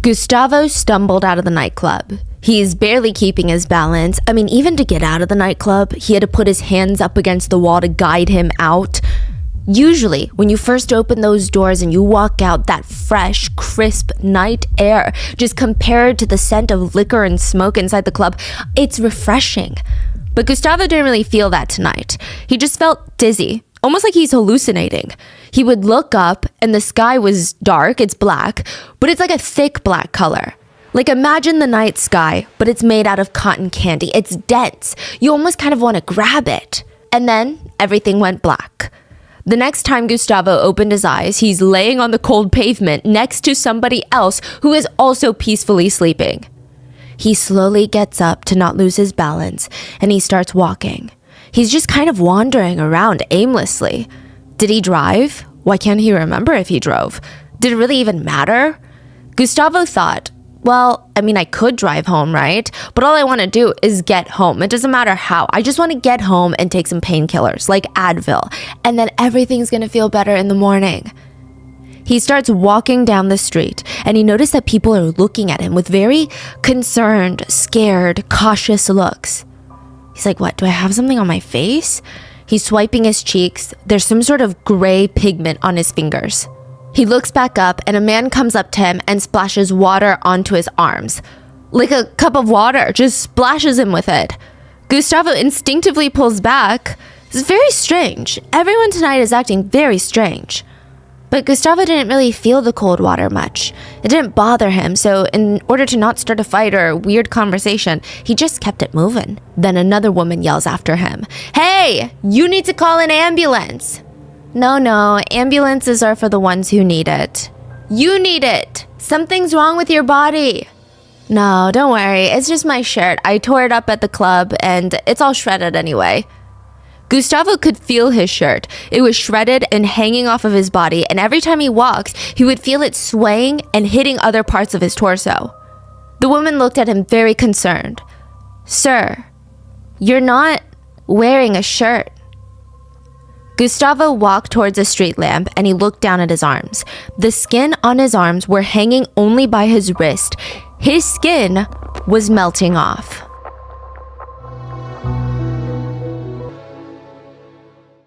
Gustavo stumbled out of the nightclub. He's barely keeping his balance. I mean, even to get out of the nightclub, he had to put his hands up against the wall to guide him out. Usually, when you first open those doors and you walk out, that fresh, crisp night air, just compared to the scent of liquor and smoke inside the club, it's refreshing. But Gustavo didn't really feel that tonight. He just felt dizzy, almost like he's hallucinating. He would look up and the sky was dark, it's black, but it's like a thick black color. Like imagine the night sky, but it's made out of cotton candy. It's dense. You almost kind of want to grab it. And then everything went black. The next time Gustavo opened his eyes, he's laying on the cold pavement next to somebody else who is also peacefully sleeping. He slowly gets up to not lose his balance, and he starts walking. He's just kind of wandering around aimlessly. Did he drive? Why can't he remember if he drove? Did it really even matter? Gustavo thought, well, I mean, I could drive home, right? But all I want to do is get home. It doesn't matter how. I just want to get home and take some painkillers, like Advil, and then everything's going to feel better in the morning. He starts walking down the street, and he noticed that people are looking at him with very concerned, scared, cautious looks. He's like, what, do I have something on my face? He's swiping his cheeks. There's some sort of gray pigment on his fingers. He looks back up and a man comes up to him and splashes water onto his arms. Like a cup of water, just splashes him with it. Gustavo instinctively pulls back. It's very strange. Everyone tonight is acting very strange. But Gustavo didn't really feel the cold water much. It didn't bother him, so in order to not start a fight or a weird conversation, he just kept it moving. Then another woman yells after him, "Hey, you need to call an ambulance." No, ambulances are for the ones who need it. You need it. Something's wrong with your body. No, don't worry. It's just my shirt. I tore it up at the club and it's all shredded anyway. Gustavo could feel his shirt. It was shredded and hanging off of his body, and every time he walks, he would feel it swaying and hitting other parts of his torso. The woman looked at him very concerned. "Sir, you're not wearing a shirt." Gustavo walked towards a street lamp and he looked down at his arms. The skin on his arms were hanging only by his wrist. His skin was melting off.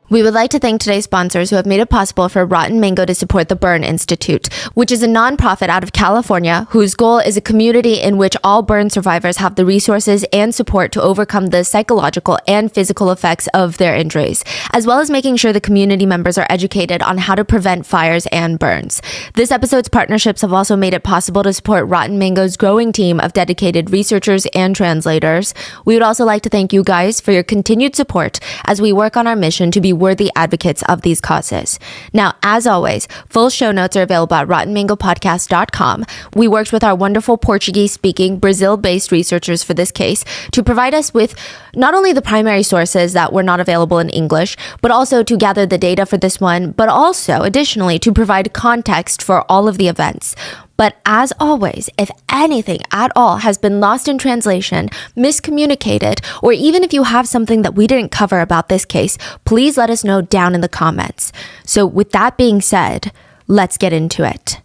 We would like to thank today's sponsors who have made it possible for Rotten Mango to support the Burn Institute, which is a nonprofit out of California whose goal is a community in which all burn survivors have the resources and support to overcome the psychological and physical effects of their injuries, as well as making sure the community members are educated on how to prevent fires and burns. This episode's partnerships have also made it possible to support Rotten Mango's growing team of dedicated researchers and translators. We would also like to thank you guys for your continued support as we work on our mission to be worthy advocates of these causes. Now, as always, full show notes are available at rottenmangopodcast.com. We worked with our wonderful Portuguese-speaking, Brazil-based researchers for this case to provide us with not only the primary sources that were not available in English, but also to gather the data for this one, but also, additionally, to provide context for all of the events. But as always, if anything at all has been lost in translation, miscommunicated, or even if you have something that we didn't cover about this case, please let us know down in the comments. So with that being said, let's get into it.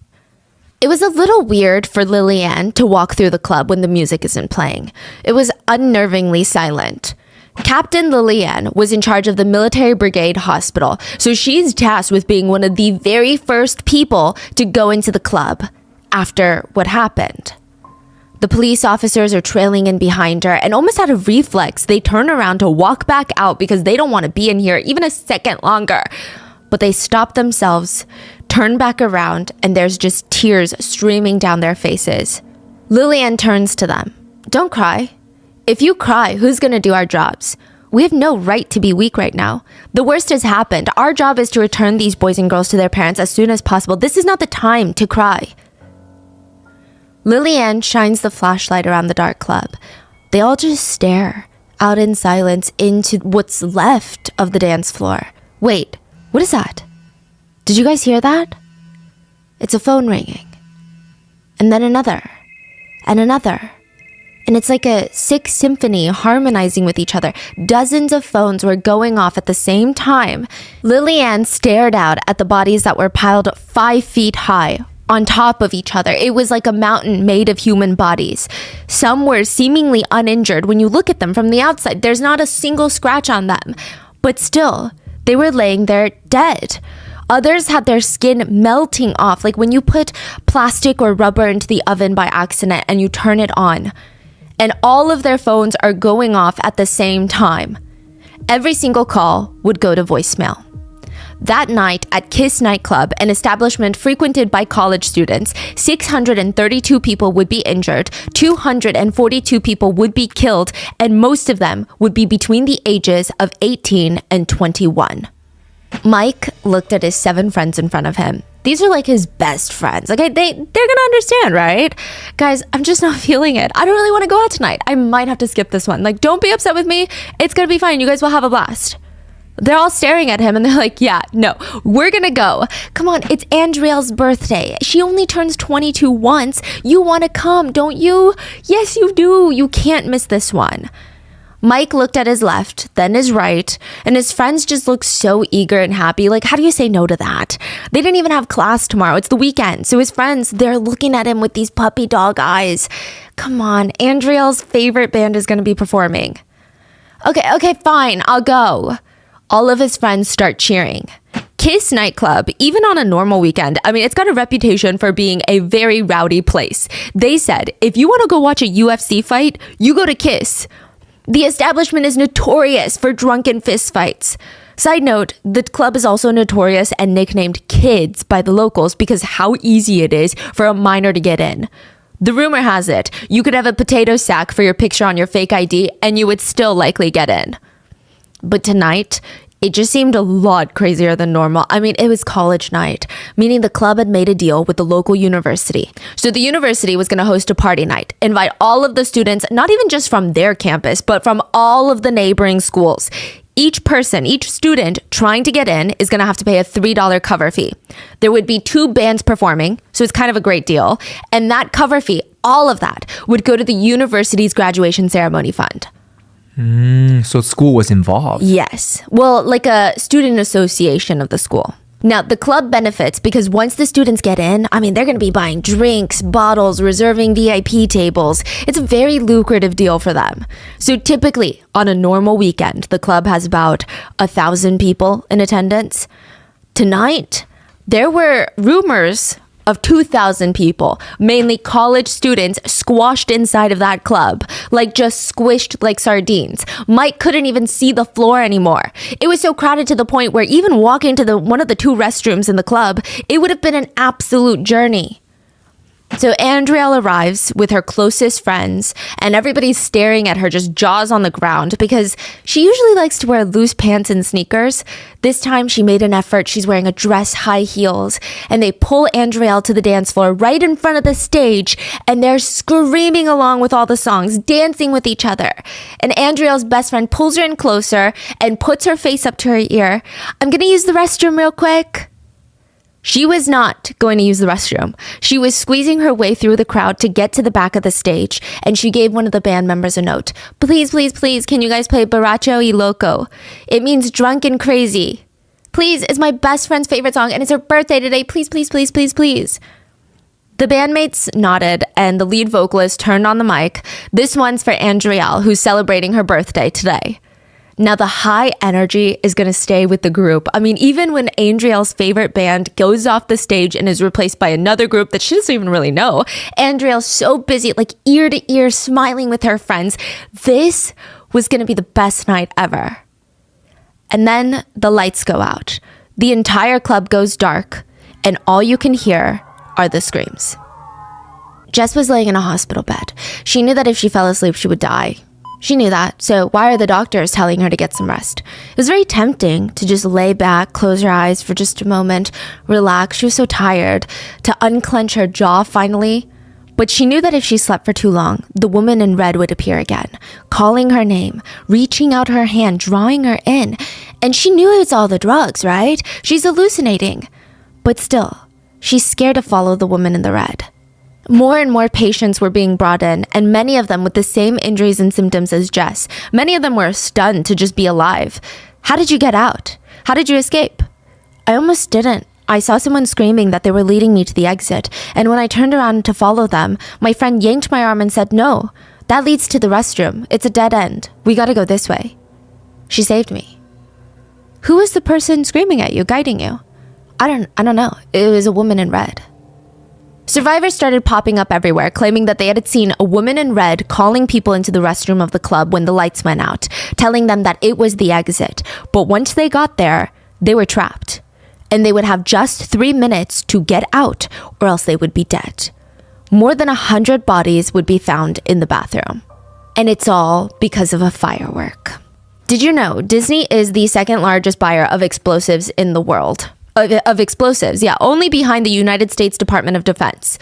It was a little weird for Lillian to walk through the club when the music isn't playing. It was unnervingly silent. Captain Lillian was in charge of the military brigade hospital, so she's tasked with being one of the very first people to go into the club after what happened. The police officers are trailing in behind her, and almost out of reflex, they turn around to walk back out because they don't want to be in here even a second longer. But they stop themselves, turn back around, and there's just tears streaming down their faces. Lillian turns to them. "Don't cry. If you cry, who's going to do our jobs? We have no right to be weak right now. The worst has happened. Our job is to return these boys and girls to their parents as soon as possible. This is not the time to cry." Lillian shines the flashlight around the dark club. They all just stare out in silence into what's left of the dance floor. Wait, what is that? Did you guys hear that? It's a phone ringing. And then another. And another. And it's like a sick symphony harmonizing with each other. Dozens of phones were going off at the same time. Lillian stared out at the bodies that were piled 5 feet high, on top of each other. It was like a mountain made of human bodies. Some were seemingly uninjured. When you look at them from the outside, there's not a single scratch on them. But still, they were laying there dead. Others had their skin melting off, like when you put plastic or rubber into the oven by accident and you turn it on. And all of their phones are going off at the same time. Every single call would go to voicemail. That night at Kiss Nightclub, an establishment frequented by college students, 632 people would be injured, 242 people would be killed, and most of them would be between the ages of 18 and 21. Mike looked at his 7 friends in front of him. These are like his best friends. Okay, they're gonna understand, right? Guys, I'm just not feeling it. I don't really want to go out tonight. I might have to skip this one. Like, don't be upset with me. It's gonna be fine. You guys will have a blast. They're all staring at him and they're like, yeah, no, we're gonna go. Come on, it's Andrielle's birthday. She only turns 22 once. You want to come, don't you? Yes, you do. You can't miss this one. Mike looked at his left, then his right, and his friends just looked so eager and happy. Like, how do you say no to that? They didn't even have class tomorrow. It's the weekend. So his friends, they're looking at him with these puppy dog eyes. Come on, Andrielle's favorite band is going to be performing. Okay, fine, I'll go. All of his friends start cheering. Kiss Nightclub, even on a normal weekend, I mean, it's got a reputation for being a very rowdy place. They said, if you want to go watch a UFC fight, you go to Kiss. The establishment is notorious for drunken fistfights. Side note, the club is also notorious and nicknamed Kids by the locals because how easy it is for a minor to get in. The rumor has it, you could have a potato sack for your picture on your fake ID and you would still likely get in. But tonight, it just seemed a lot crazier than normal. I mean, it was college night, meaning the club had made a deal with the local university. So the university was going to host a party night, invite all of the students, not even just from their campus, but from all of the neighboring schools. Each person, each student trying to get in is going to have to pay a $3 cover fee. There would be 2 bands performing, so it's kind of a great deal. And that cover fee, all of that, would go to the university's graduation ceremony fund. So school was involved. Yes. Well, like a student association of the school. Now, the club benefits because once the students get in, I mean, they're going to be buying drinks, bottles, reserving VIP tables. It's a very lucrative deal for them. So typically, on a normal weekend, the club has about 1,000 people in attendance. Tonight, there were rumors of 2,000 people, mainly college students, squashed inside of that club, like just squished like sardines. Mike couldn't even see the floor anymore. It was so crowded to the point where even walking to one of the 2 restrooms in the club, it would have been an absolute journey. So Andrielle arrives with her closest friends and everybody's staring at her, just jaws on the ground, because she usually likes to wear loose pants and sneakers. This time she made an effort. She's wearing a dress, high heels, and they pull Andrielle to the dance floor right in front of the stage, and they're screaming along with all the songs, dancing with each other. And Andrielle's best friend pulls her in closer and puts her face up to her ear. I'm gonna use the restroom real quick. She was not going to use the restroom. She was squeezing her way through the crowd to get to the back of the stage, and she gave one of the band members a note. Please, please, please, can you guys play Borracho y Loco? It means drunk and crazy. Please, it's my best friend's favorite song, and it's her birthday today. Please, please, please, please, please. The bandmates nodded, and the lead vocalist turned on the mic. This one's for Andrielle, who's celebrating her birthday today. Now, the high energy is going to stay with the group. I mean, even when Andrielle's favorite band goes off the stage and is replaced by another group that she doesn't even really know, Andrielle's so busy, like ear to ear, smiling with her friends. This was going to be the best night ever. And then the lights go out. The entire club goes dark, and all you can hear are the screams. Jess was laying in a hospital bed. She knew that if she fell asleep, she would die. She knew that, so why are the doctors telling her to get some rest? It was very tempting to just lay back, close her eyes for just a moment, relax. She was so tired, to unclench her jaw finally. But she knew that if she slept for too long, the woman in red would appear again, calling her name, reaching out her hand, drawing her in. And she knew it's all the drugs, right? She's hallucinating. But still, she's scared to follow the woman in the red. More and more patients were being brought in, and many of them with the same injuries and symptoms as Jess. Many of them were stunned to just be alive. How did you get out? How did you escape? I almost didn't. I saw someone screaming that they were leading me to the exit. And when I turned around to follow them, my friend yanked my arm and said, "No, that leads to the restroom. It's a dead end. We gotta go this way." She saved me. Who was the person screaming at you, guiding you? I don't know. It was a woman in red. Survivors started popping up everywhere, claiming that they had seen a woman in red calling people into the restroom of the club when the lights went out, telling them that it was the exit. But once they got there, they were trapped. And they would have just 3 minutes to get out, or else they would be dead. More than 100 bodies would be found in the bathroom. And it's all because of a firework. Did you know Disney is the second largest buyer of explosives in the world? Of explosives, yeah, only behind the United States Department of Defense.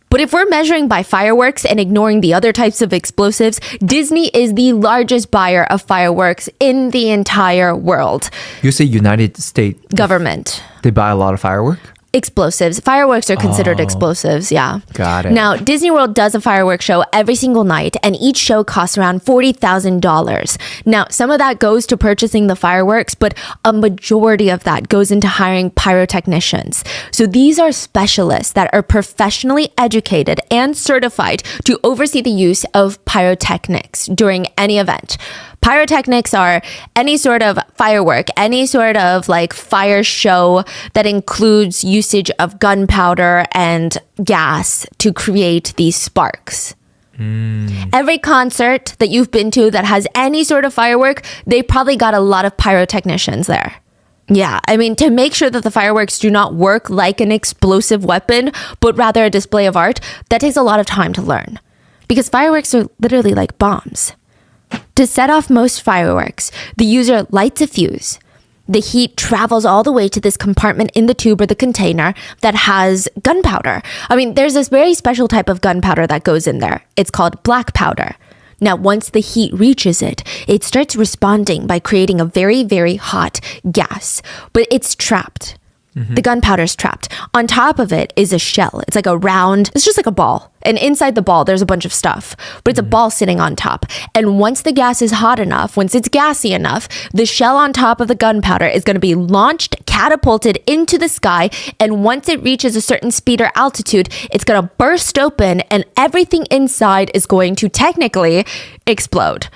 But if we're measuring by fireworks and ignoring the other types of explosives, Disney is the largest buyer of fireworks in the entire world. You say United States Government. They buy a lot of firework? Explosives. Fireworks are considered explosives, yeah. Got it. Now, Disney World does a fireworks show every single night, and each show costs around $40,000. Now, some of that goes to purchasing the fireworks, but a majority of that goes into hiring pyrotechnicians. So these are specialists that are professionally educated and certified to oversee the use of pyrotechnics during any event. Pyrotechnics are any sort of firework, any sort of like fire show that includes usage of gunpowder and gas to create these sparks. Every concert that you've been to that has any sort of firework, they probably got a lot of pyrotechnicians there. Yeah, I mean, to make sure that the fireworks do not work like an explosive weapon, but rather a display of art, that takes a lot of time to learn. Because fireworks are literally like bombs. To set off most fireworks, the user lights a fuse. The heat travels all the way to this compartment in the tube or the container that has gunpowder. I mean, there's this very special type of gunpowder that goes in there. It's called black powder. Now, once the heat reaches it, it starts responding by creating a very, very hot gas. But it's trapped. The gunpowder's trapped. On top of it is a shell. It's like a round, it's just like a ball. And inside the ball, there's a bunch of stuff. But it's a ball sitting on top. And once the gas is hot enough, once it's gassy enough, the shell on top of the gunpowder is going to be launched, catapulted into the sky. And once it reaches a certain speed or altitude, it's going to burst open and everything inside is going to technically explode.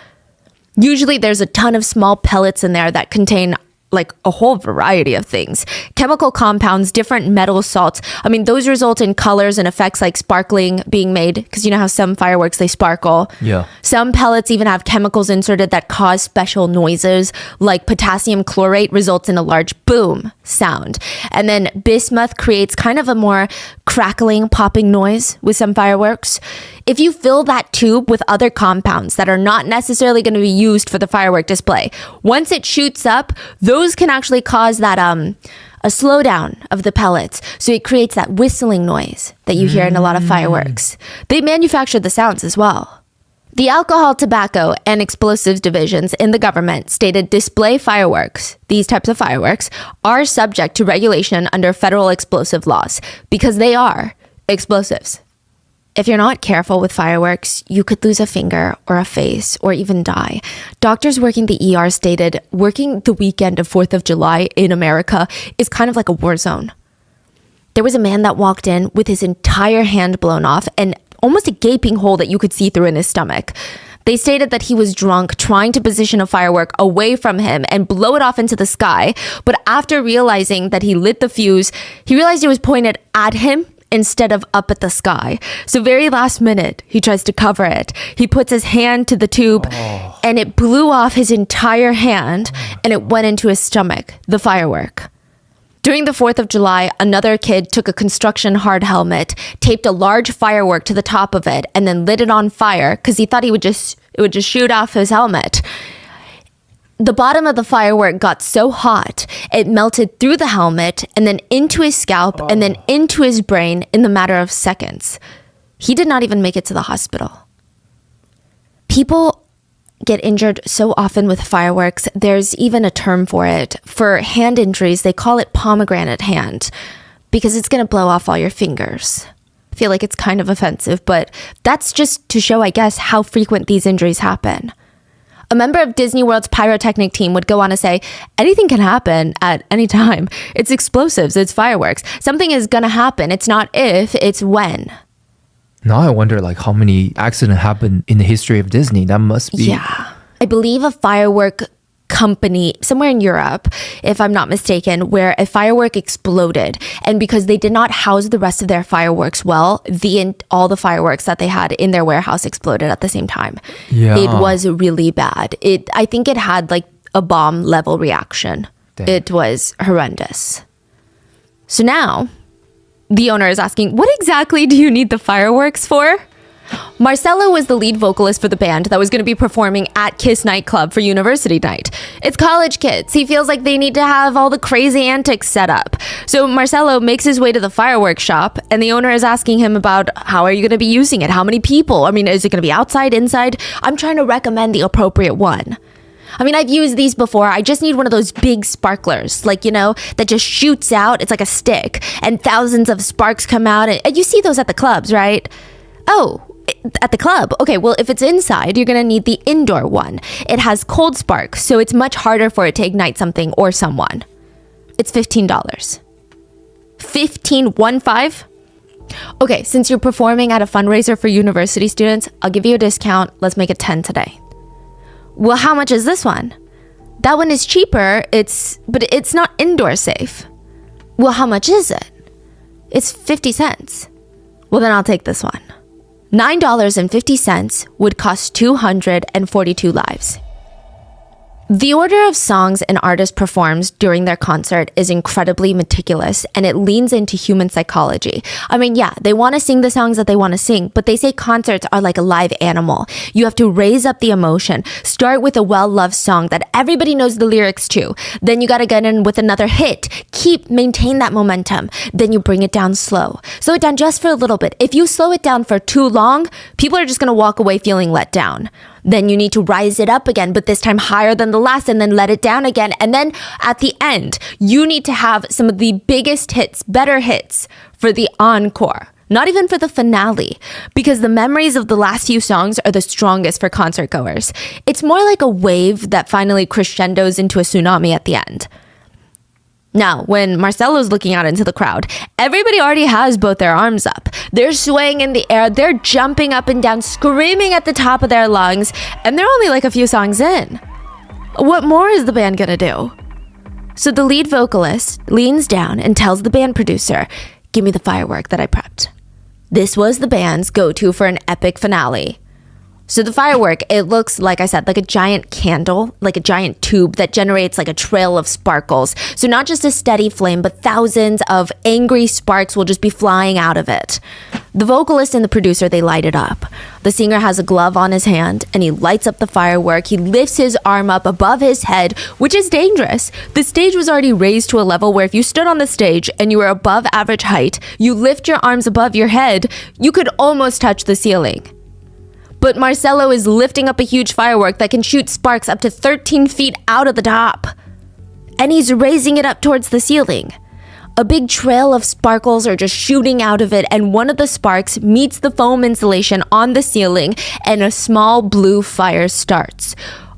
Usually there's a ton of small pellets in there that contain like a whole variety of things. Chemical compounds, different metal salts. I mean, those result in colors and effects like sparkling being made, because you know how some fireworks, they sparkle. Yeah. Some pellets even have chemicals inserted that cause special noises, like potassium chlorate results in a large boom sound. And then bismuth creates kind of a more crackling, popping noise with some fireworks. If you fill that tube with other compounds that are not necessarily going to be used for the firework display, once it shoots up, those can actually cause that a slowdown of the pellets. So it creates that whistling noise that you hear in a lot of fireworks. They manufacture the sounds as well. The alcohol, tobacco, and explosives divisions in the government stated display fireworks, these types of fireworks, are subject to regulation under federal explosive laws because they are explosives. If you're not careful with fireworks, you could lose a finger or a face or even die. Doctors working the ER stated working the weekend of 4th of July in America is kind of like a war zone. There was a man that walked in with his entire hand blown off and almost a gaping hole that you could see through in his stomach. They stated that he was drunk, trying to position a firework away from him and blow it off into the sky. But after realizing that he lit the fuse, he realized it was pointed at him instead of up at the sky. So very last minute, he tries to cover it. He puts his hand to the tube and it blew off his entire hand and it went into his stomach, the firework. During the 4th of July, another kid took a construction hard helmet, taped a large firework to the top of it, and then lit it on fire because he thought it would just shoot off his helmet. The bottom of the firework got so hot, it melted through the helmet and then into his scalp and then into his brain in the matter of seconds. He did not even make it to the hospital. People get injured so often with fireworks. There's even a term for it. For hand injuries, they call it pomegranate hand because it's going to blow off all your fingers. I feel like it's kind of offensive, but that's just to show, I guess, how frequent these injuries happen. A member of Disney World's pyrotechnic team would go on to say, anything can happen at any time. It's explosives, it's fireworks. Something is gonna happen. It's not if, it's when. Now I wonder like how many accidents happen in the history of Disney. That must be... Yeah. I believe a firework company somewhere in Europe, if I'm not mistaken, where a firework exploded, and because they did not house the rest of their fireworks well, all the fireworks that they had in their warehouse exploded at the same time. Yeah. It was really bad. I think it had like a bomb level reaction. Damn. It was horrendous. So now the owner is asking, what exactly do you need the fireworks for? Marcelo was the lead vocalist for the band that was going to be performing at Kiss Nightclub for university night. It's college kids. He feels like they need to have all the crazy antics set up. So Marcelo makes his way to the fireworks shop, and the owner is asking him about how are you going to be using it? How many people? I mean, is it going to be outside, inside? I'm trying to recommend the appropriate one. I mean, I've used these before. I just need one of those big sparklers, like, that just shoots out. It's like a stick, and thousands of sparks come out. And you see those at the clubs, right? Oh, at the club. Okay, well, if it's inside, you're going to need the indoor one. It has cold sparks, so it's much harder for it to ignite something or someone. It's $15. 15? Okay, since you're performing at a fundraiser for university students, I'll give you a discount. Let's make it 10 today. Well, how much is this one? That one is cheaper, but it's not indoor safe. Well, how much is it? It's 50 cents. Well, then I'll take this one. $9.50 would cost 242 lives. The order of songs an artist performs during their concert is incredibly meticulous, and it leans into human psychology. I mean, yeah, they want to sing the songs that they want to sing, but they say concerts are like a live animal. You have to raise up the emotion. Start with a well-loved song that everybody knows the lyrics to. Then you got to get in with another hit. Maintain that momentum. Then you bring it down slow. Slow it down just for a little bit. If you slow it down for too long, people are just going to walk away feeling let down. Then you need to rise it up again, but this time higher than the last, and then let it down again. And then at the end, you need to have some of the biggest hits, better hits for the encore. Not even for the finale, because the memories of the last few songs are the strongest for concert goers. It's more like a wave that finally crescendos into a tsunami at the end. Now, when Marcelo's looking out into the crowd, everybody already has both their arms up. They're swaying in the air, they're jumping up and down, screaming at the top of their lungs, and they're only like a few songs in. What more is the band gonna do? So the lead vocalist leans down and tells the band producer, give me the firework that I prepped. This was the band's go-to for an epic finale. So the firework, it looks, like I said, like a giant candle, like a giant tube that generates like a trail of sparkles. So not just a steady flame, but thousands of angry sparks will just be flying out of it. The vocalist and the producer, they light it up. The singer has a glove on his hand and he lights up the firework. He lifts his arm up above his head, which is dangerous. The stage was already raised to a level where if you stood on the stage and you were above average height, you lift your arms above your head, you could almost touch the ceiling. But Marcelo is lifting up a huge firework that can shoot sparks up to 13 feet out of the top. And he's raising it up towards the ceiling. A big trail of sparkles are just shooting out of it, and one of the sparks meets the foam insulation on the ceiling, and a small blue fire starts.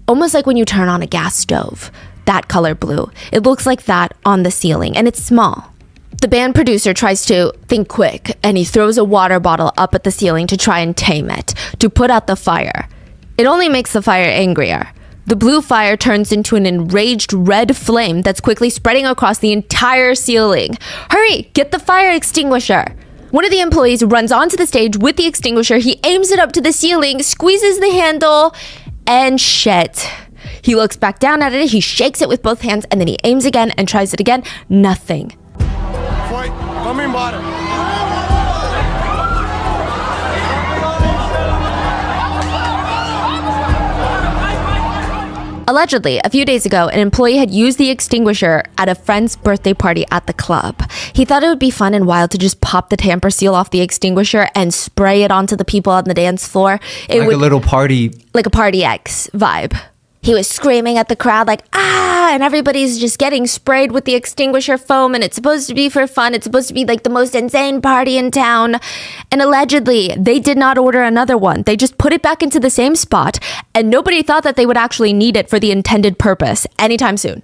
Almost like when you turn on a gas stove. That color blue. It looks like that on the ceiling, and it's small. The band producer tries to think quick, and he throws a water bottle up at the ceiling to try and tame it, to put out the fire. It only makes the fire angrier. The blue fire turns into an enraged red flame that's quickly spreading across the entire ceiling. Hurry, get the fire extinguisher. One of the employees runs onto the stage with the extinguisher. He aims it up to the ceiling, squeezes the handle, and shit. He looks back down at it, he shakes it with both hands, and then he aims again and tries it again. Nothing. Allegedly, a few days ago, an employee had used the extinguisher at a friend's birthday party at the club. He thought it would be fun and wild to just pop the tamper seal off the extinguisher and spray it onto the people on the dance floor. Like a little party. Like a party X vibe. He was screaming at the crowd like, ah, and everybody's just getting sprayed with the extinguisher foam, and it's supposed to be for fun. It's supposed to be like the most insane party in town. And allegedly, they did not order another one. They just put it back into the same spot, and nobody thought that they would actually need it for the intended purpose anytime soon.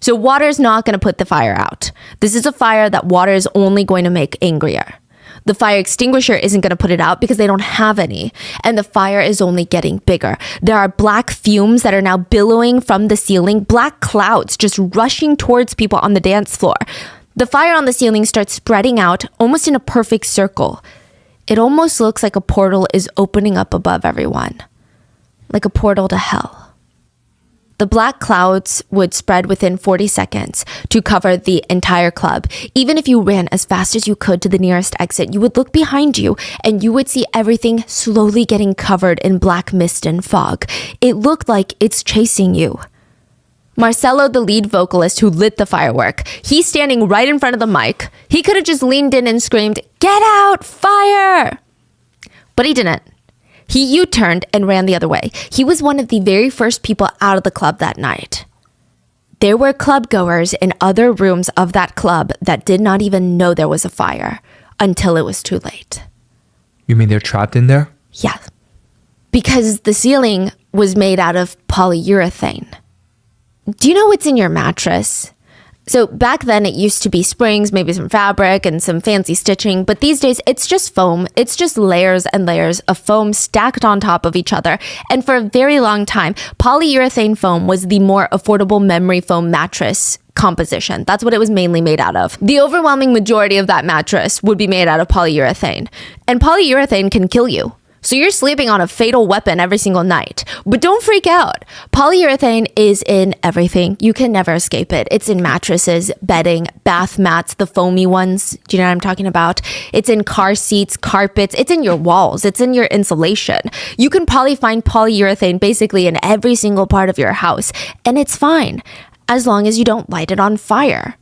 So water's not going to put the fire out. This is a fire that water is only going to make angrier. The fire extinguisher isn't going to put it out because they don't have any. And the fire is only getting bigger. There are black fumes that are now billowing from the ceiling, black clouds just rushing towards people on the dance floor. The fire on the ceiling starts spreading out almost in a perfect circle. It almost looks like a portal is opening up above everyone, like a portal to hell. The black clouds would spread within 40 seconds to cover the entire club. Even if you ran as fast as you could to the nearest exit, you would look behind you and you would see everything slowly getting covered in black mist and fog. It looked like it's chasing you. Marcelo, the lead vocalist who lit the firework, he's standing right in front of the mic. He could have just leaned in and screamed, "Get out, fire!" But he didn't. He U-turned and ran the other way. He was one of the very first people out of the club that night. There were club goers in other rooms of that club that did not even know there was a fire until it was too late. You mean they're trapped in there? Yeah. Because the ceiling was made out of polyurethane. Do you know what's in your mattress? So back then it used to be springs, maybe some fabric and some fancy stitching, but these days it's just foam. It's just layers and layers of foam stacked on top of each other. And for a very long time, polyurethane foam was the more affordable memory foam mattress composition. That's what it was mainly made out of. The overwhelming majority of that mattress would be made out of polyurethane. And polyurethane can kill you. So you're sleeping on a fatal weapon every single night. But don't freak out. Polyurethane is in everything. You can never escape it. It's in mattresses, bedding, bath mats, the foamy ones. Do you know what I'm talking about? It's in car seats, carpets. It's in your walls. It's in your insulation. You can probably find polyurethane basically in every single part of your house. And it's fine, as long as you don't light it on fire.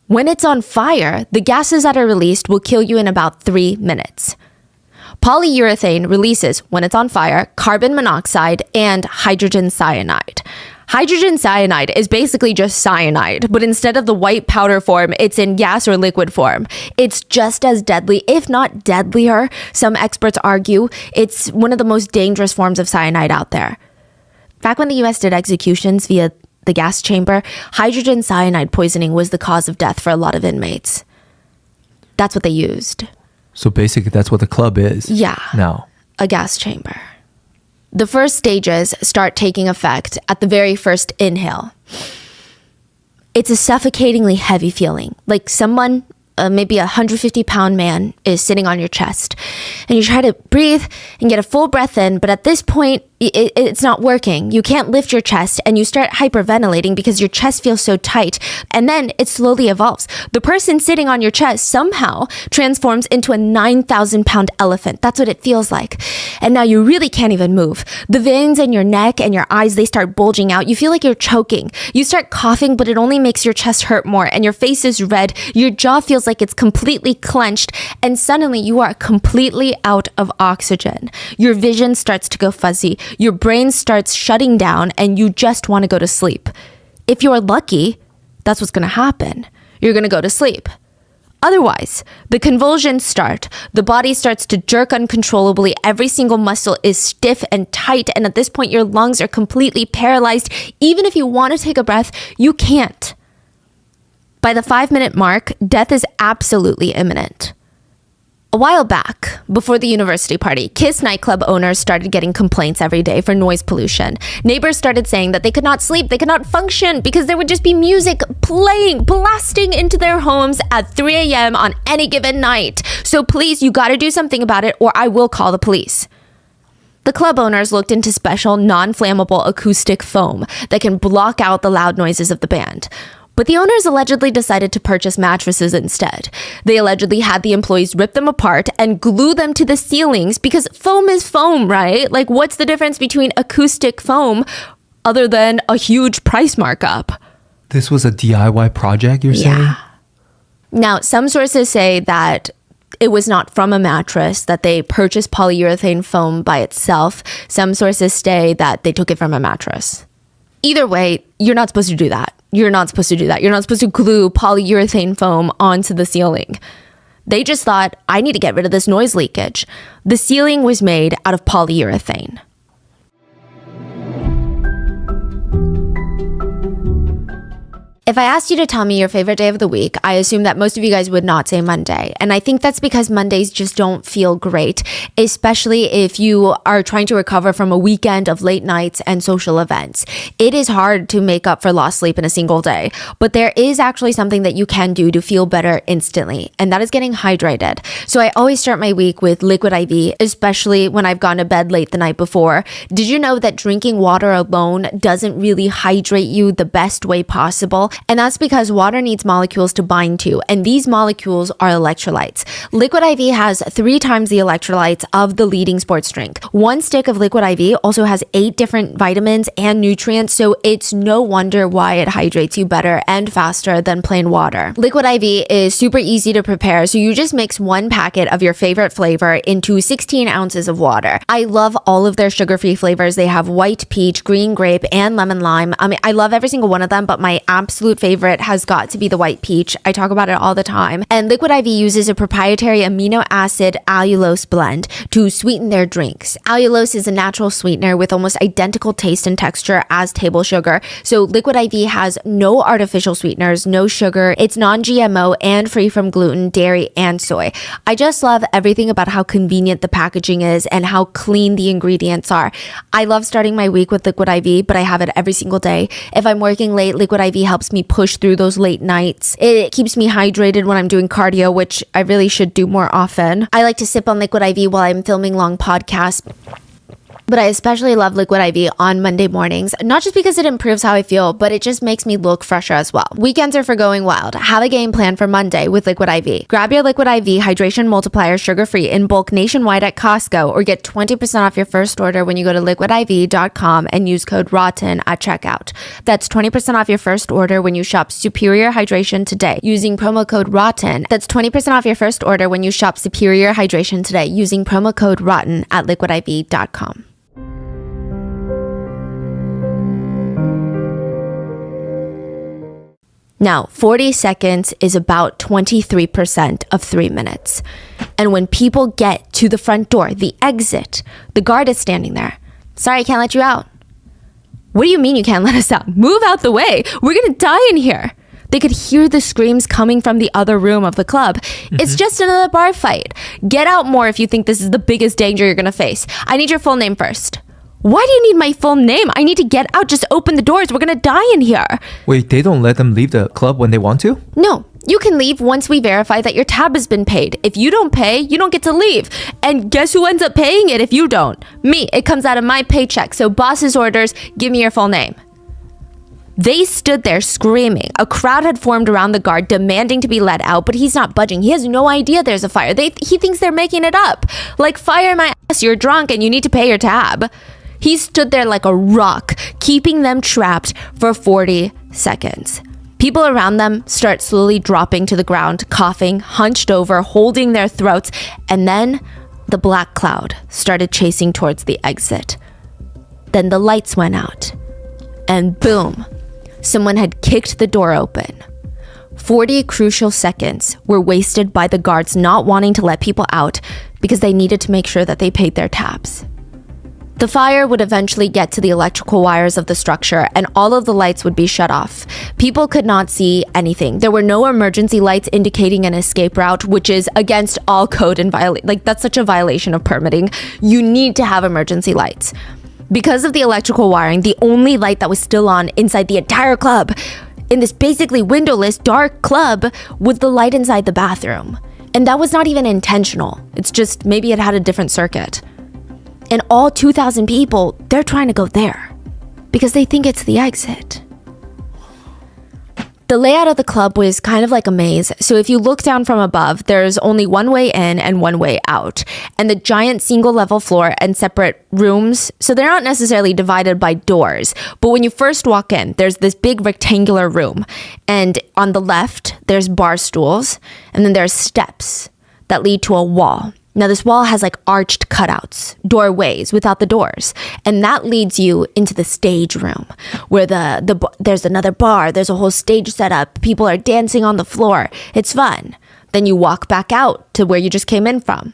When it's on fire, the gases that are released will kill you in about 3 minutes. Polyurethane releases, when it's on fire, carbon monoxide and hydrogen cyanide. Hydrogen cyanide is basically just cyanide, but instead of the white powder form, it's in gas or liquid form. It's just as deadly, if not deadlier. Some experts argue it's one of the most dangerous forms of cyanide out there. Back when the US did executions via the gas chamber, hydrogen cyanide poisoning was the cause of death for a lot of inmates. That's what they used. So basically that's what the club is. Yeah. Now. A gas chamber. The first stages start taking effect at the very first inhale. It's a suffocatingly heavy feeling, like someone, maybe a 150-pound man, is sitting on your chest. And you try to breathe and get a full breath in, but at this point, it's not working. You can't lift your chest and you start hyperventilating because your chest feels so tight. And then it slowly evolves. The person sitting on your chest somehow transforms into a 9,000-pound elephant. That's what it feels like. And now you really can't even move. The veins in your neck and your eyes, they start bulging out. You feel like you're choking. You start coughing, but it only makes your chest hurt more. And your face is red. Your jaw feels like it's completely clenched. And suddenly you are completely out of oxygen. Your vision starts to go fuzzy. Your brain starts shutting down and you just want to go to sleep. If you're lucky, that's what's going to happen. You're going to go to sleep. Otherwise, the convulsions start. The body starts to jerk uncontrollably. Every single muscle is stiff and tight. And at this point, your lungs are completely paralyzed. Even if you want to take a breath, you can't. By the 5-minute mark, death is absolutely imminent. A while back, before the university party, Kiss nightclub owners started getting complaints every day for noise pollution. Neighbors started saying that they could not sleep, they could not function because there would just be music playing, blasting into their homes at 3 a.m. on any given night. So please, you gotta do something about it or I will call the police. The club owners looked into special non-flammable acoustic foam that can block out the loud noises of the band. But the owners allegedly decided to purchase mattresses instead. They allegedly had the employees rip them apart and glue them to the ceilings because foam is foam, right? Like, what's the difference between acoustic foam other than a huge price markup? This was a DIY project, you're saying? Yeah. Now, some sources say that it was not from a mattress, that they purchased polyurethane foam by itself. Some sources say that they took it from a mattress. Either way, you're not supposed to do that. You're not supposed to do that. You're not supposed to glue polyurethane foam onto the ceiling. They just thought, I need to get rid of this noise leakage. The ceiling was made out of polyurethane. If I asked you to tell me your favorite day of the week, I assume that most of you guys would not say Monday. And I think that's because Mondays just don't feel great, especially if you are trying to recover from a weekend of late nights and social events. It is hard to make up for lost sleep in a single day, but there is actually something that you can do to feel better instantly, and that is getting hydrated. So I always start my week with liquid IV, especially when I've gone to bed late the night before. Did you know that drinking water alone doesn't really hydrate you the best way possible? And that's because water needs molecules to bind to, and these molecules are electrolytes. Liquid IV has 3 times the electrolytes of the leading sports drink. 1 stick of Liquid IV also has 8 different vitamins and nutrients, so it's no wonder why it hydrates you better and faster than plain water. Liquid IV is super easy to prepare, so you just mix 1 packet of your favorite flavor into 16 ounces of water. I love all of their sugar-free flavors. They have white peach, green grape, and lemon lime. I mean, I love every single one of them, but my absolute favorite has got to be the white peach. I talk about it all the time. And Liquid IV uses a proprietary amino acid allulose blend to sweeten their drinks. Allulose is a natural sweetener with almost identical taste and texture as table sugar. So Liquid IV has no artificial sweeteners, no sugar. It's non-GMO and free from gluten, dairy, and soy. I just love everything about how convenient the packaging is and how clean the ingredients are. I love starting my week with Liquid IV, but I have it every single day. If I'm working late, Liquid IV helps me push through those late nights. It keeps me hydrated when I'm doing cardio, which I really should do more often. I like to sip on Liquid IV while I'm filming long podcasts. But I especially love Liquid IV on Monday mornings, not just because it improves how I feel, but it just makes me look fresher as well. Weekends are for going wild. Have a game plan for Monday with Liquid IV. Grab your Liquid IV Hydration Multiplier sugar-free in bulk nationwide at Costco, or get 20% off your first order when you go to liquidiv.com and use code ROTTEN at checkout. That's 20% off your first order when you shop Superior Hydration today using promo code ROTTEN. That's 20% off your first order when you shop Superior Hydration today using promo code ROTTEN at liquidiv.com. Now, 40 seconds is about 23% of 3 minutes. And when people get to the front door, the exit, the guard is standing there. Sorry, I can't let you out. What do you mean you can't let us out? Move out the way. We're going to die in here. They could hear the screams coming from the other room of the club. It's just another bar fight. Get out more if you think this is the biggest danger you're going to face. I need your full name first. Why do you need my full name? I need to get out. Just open the doors. We're going to die in here. Wait, they don't let them leave the club when they want to? No, you can leave once we verify that your tab has been paid. If you don't pay, you don't get to leave. And guess who ends up paying it if you don't? Me. It comes out of my paycheck. So boss's orders, give me your full name. They stood there screaming. A crowd had formed around the guard demanding to be let out, but he's not budging. He has no idea there's a fire. He thinks they're making it up. Like, fire my ass, you're drunk and you need to pay your tab. He stood there like a rock, keeping them trapped for 40 seconds. People around them start slowly dropping to the ground, coughing, hunched over, holding their throats, and then the black cloud started chasing towards the exit. Then the lights went out, and boom, someone had kicked the door open. 40 crucial seconds were wasted by the guards not wanting to let people out because they needed to make sure that they paid their tabs. The fire would eventually get to the electrical wires of the structure, and all of the lights would be shut off. People could not see anything. There were no emergency lights indicating an escape route, which is against all code and that's such a violation of permitting. You need to have emergency lights. Because of the electrical wiring, the only light that was still on inside the entire club, in this basically windowless, dark club, was the light inside the bathroom. And that was not even intentional. It's just maybe it had a different circuit. And all 2,000 people, they're trying to go there because they think it's the exit. The layout of the club was kind of like a maze. So if you look down from above, there's only one way in and one way out. And the giant single level floor and separate rooms, so they're not necessarily divided by doors. But when you first walk in, there's this big rectangular room. And on the left, there's bar stools. And then there's steps that lead to a wall. Now, this wall has like arched cutouts, doorways without the doors. And that leads you into the stage room where there's another bar. There's a whole stage set up. People are dancing on the floor. It's fun. Then you walk back out to where you just came in from.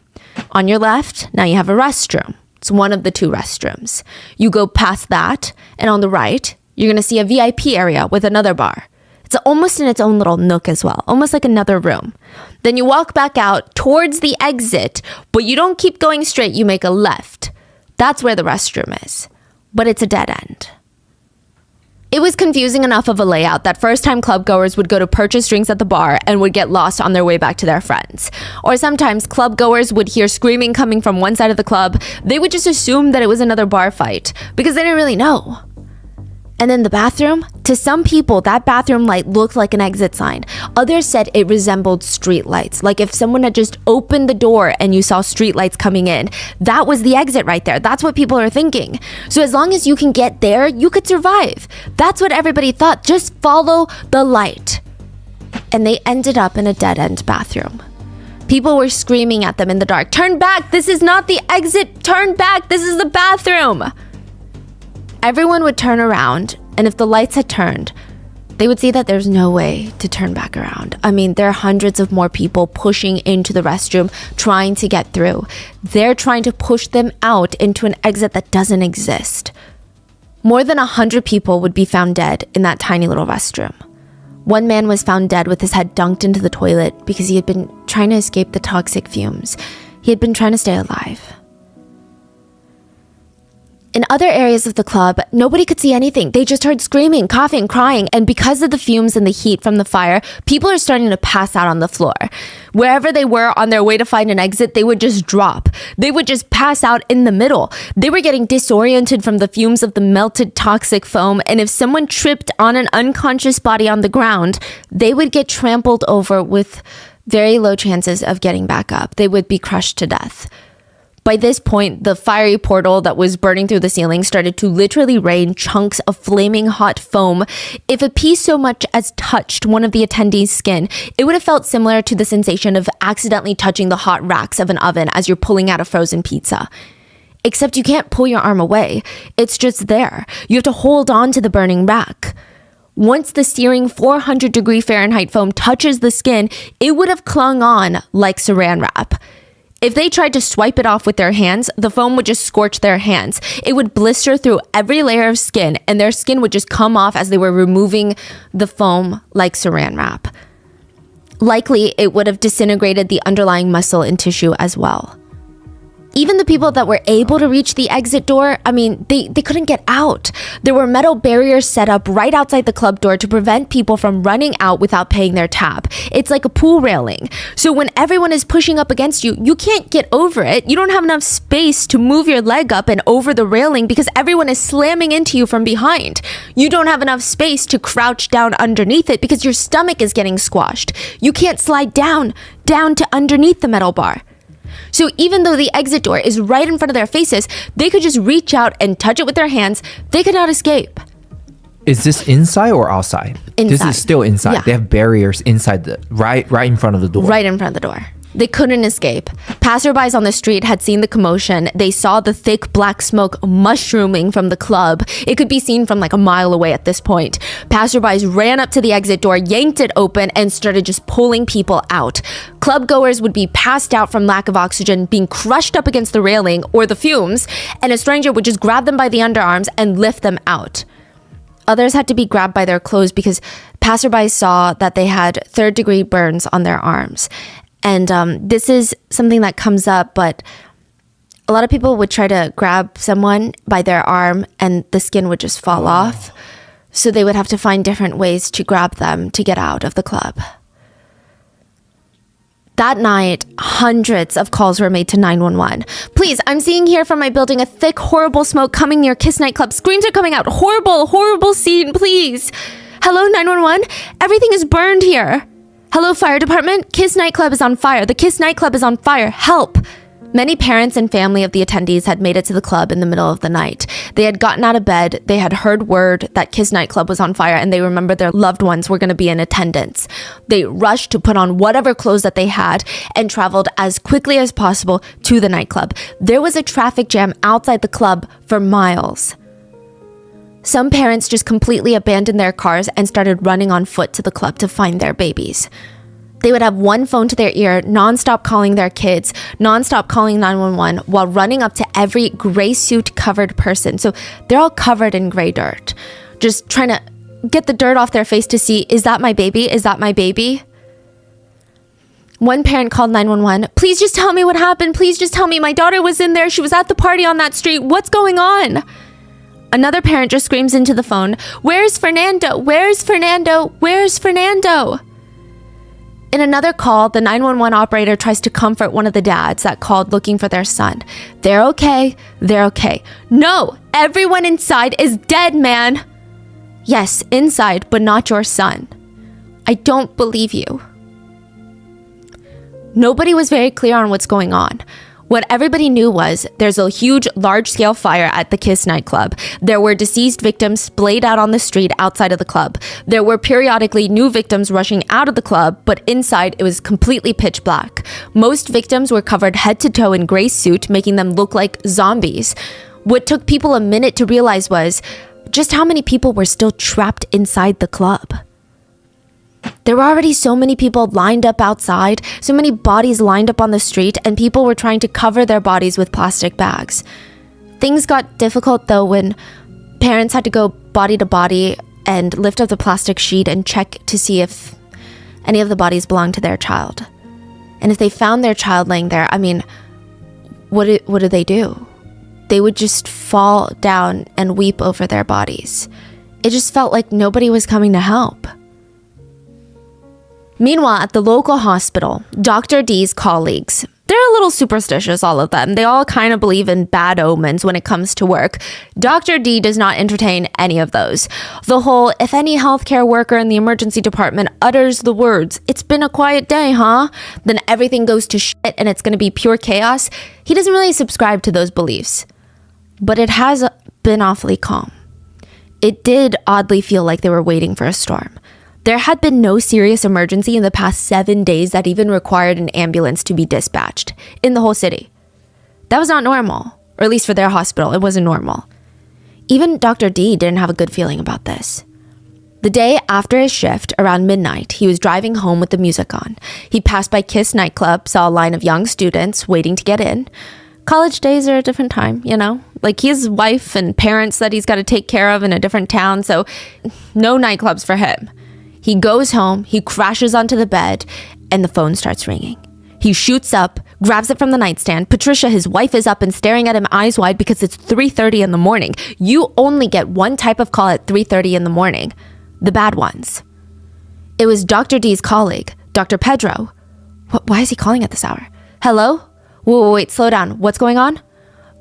On your left, now you have a restroom. It's one of the two restrooms. You go past that, and on the right, you're going to see a VIP area with another bar. It's almost in its own little nook as well, almost like another room. Then you walk back out towards the exit, but you don't keep going straight, you make a left. That's where the restroom is, but it's a dead end. It was confusing enough of a layout that first-time club goers would go to purchase drinks at the bar and would get lost on their way back to their friends. Or sometimes club goers would hear screaming coming from one side of the club. They would just assume that it was another bar fight because they didn't really know. And then the bathroom, to some people, that bathroom light looked like an exit sign. Others said it resembled street lights. Like if someone had just opened the door and you saw street lights coming in, that was the exit right there. That's what people are thinking. So as long as you can get there, you could survive. That's what everybody thought. Just follow the light. And they ended up in a dead-end bathroom. People were screaming at them in the dark, "Turn back! This is not the exit! Turn back! This is the bathroom!" Everyone would turn around, and if the lights had turned, they would see that there's no way to turn back around. I mean, there are hundreds of more people pushing into the restroom, trying to get through. They're trying to push them out into an exit that doesn't exist. More than 100 people would be found dead in that tiny little restroom. One man was found dead with his head dunked into the toilet because he had been trying to escape the toxic fumes. He had been trying to stay alive. In other areas of the club, nobody could see anything. They just heard screaming, coughing, crying, and because of the fumes and the heat from the fire, people are starting to pass out on the floor. Wherever they were on their way to find an exit, they would just drop. They would just pass out in the middle. They were getting disoriented from the fumes of the melted toxic foam, and if someone tripped on an unconscious body on the ground, they would get trampled over with very low chances of getting back up. They would be crushed to death. By this point, the fiery portal that was burning through the ceiling started to literally rain chunks of flaming hot foam. If a piece so much as touched one of the attendees' skin, it would have felt similar to the sensation of accidentally touching the hot racks of an oven as you're pulling out a frozen pizza. Except you can't pull your arm away. It's just there. You have to hold on to the burning rack. Once the searing 400-degree Fahrenheit foam touches the skin, it would have clung on like saran wrap. If they tried to swipe it off with their hands, the foam would just scorch their hands. It would blister through every layer of skin, and their skin would just come off as they were removing the foam like saran wrap. Likely, it would have disintegrated the underlying muscle and tissue as well. Even the people that were able to reach the exit door, they couldn't get out. There were metal barriers set up right outside the club door to prevent people from running out without paying their tab. It's like a pool railing. So when everyone is pushing up against you, you can't get over it. You don't have enough space to move your leg up and over the railing because everyone is slamming into you from behind. You don't have enough space to crouch down underneath it because your stomach is getting squashed. You can't slide down to underneath the metal bar. So even though the exit door is right in front of their faces, they could just reach out and touch it with their hands. They could not escape. Is this inside or outside? Inside. This is still inside. Yeah. They have barriers inside right in front of the door. Right in front of the door. They couldn't escape. Passerbys on the street had seen the commotion. They saw the thick black smoke mushrooming from the club. It could be seen from like a mile away at this point. Passerbys ran up to the exit door, yanked it open, and started just pulling people out. Club goers would be passed out from lack of oxygen, being crushed up against the railing or the fumes, and a stranger would just grab them by the underarms and lift them out. Others had to be grabbed by their clothes because passerbys saw that they had third-degree burns on their arms. And this is something that comes up, but a lot of people would try to grab someone by their arm and the skin would just fall off. So they would have to find different ways to grab them to get out of the club. That night, hundreds of calls were made to 911. Please, I'm seeing here from my building a thick, horrible smoke coming near Kiss Nightclub. Screams are coming out. Horrible, horrible scene, please. Hello, 911? Everything is burned here. Hello, fire department? Kiss Nightclub is on fire. The Kiss Nightclub is on fire. Help. Many parents and family of the attendees had made it to the club in the middle of the night. They had gotten out of bed, they had heard word that Kiss Nightclub was on fire, and they remembered their loved ones were going to be in attendance. They rushed to put on whatever clothes that they had and traveled as quickly as possible to the nightclub. There was a traffic jam outside the club for miles. Some parents just completely abandoned their cars and started running on foot to the club to find their babies. They would have one phone to their ear, nonstop calling their kids, nonstop calling 911 while running up to every gray suit covered person. So they're all covered in gray dirt, just trying to get the dirt off their face to see, is that my baby? Is that my baby? One parent called 911. Please just tell me what happened. Please just tell me my daughter was in there. She was at the party on that street. What's going on? Another parent just screams into the phone, where's Fernando? Where's Fernando? Where's Fernando? In another call, the 911 operator tries to comfort one of the dads that called looking for their son. They're okay. They're okay. No, everyone inside is dead, man. Yes, inside, but not your son. I don't believe you. Nobody was very clear on what's going on. What everybody knew was there's a huge, large-scale fire at the Kiss nightclub. There were deceased victims splayed out on the street outside of the club. There were periodically new victims rushing out of the club, but inside it was completely pitch black. Most victims were covered head to toe in gray suit, making them look like zombies. What took people a minute to realize was just how many people were still trapped inside the club. There were already so many people lined up outside, so many bodies lined up on the street, and people were trying to cover their bodies with plastic bags. Things got difficult though when parents had to go body to body and lift up the plastic sheet and check to see if any of the bodies belonged to their child. And if they found their child laying there, I mean, what do they do? They would just fall down and weep over their bodies. It just felt like nobody was coming to help. Meanwhile, at the local hospital, Dr. D's colleagues, they're a little superstitious, all of them. They all kind of believe in bad omens when it comes to work. Dr. D does not entertain any of those. The whole, if any healthcare worker in the emergency department utters the words, "It's been a quiet day, huh?" then everything goes to shit and it's going to be pure chaos. He doesn't really subscribe to those beliefs. But it has been awfully calm. It did oddly feel like they were waiting for a storm. There had been no serious emergency in the past 7 days that even required an ambulance to be dispatched in the whole city. That was not normal, or at least for their hospital, it wasn't normal. Even Dr. D didn't have a good feeling about this. The day after his shift, around midnight, he was driving home with the music on. He passed by Kiss Nightclub, saw a line of young students waiting to get in. College days are a different time, you know? Like, he has wife and parents that he's got to take care of in a different town, so no nightclubs for him. He goes home, he crashes onto the bed, and the phone starts ringing. He shoots up, grabs it from the nightstand. Patricia, his wife, is up and staring at him eyes wide because it's 3:30 in the morning. You only get one type of call at 3:30 in the morning. The bad ones. It was Dr. D's colleague, Dr. Pedro. Why is he calling at this hour? Hello? Wait, slow down. What's going on?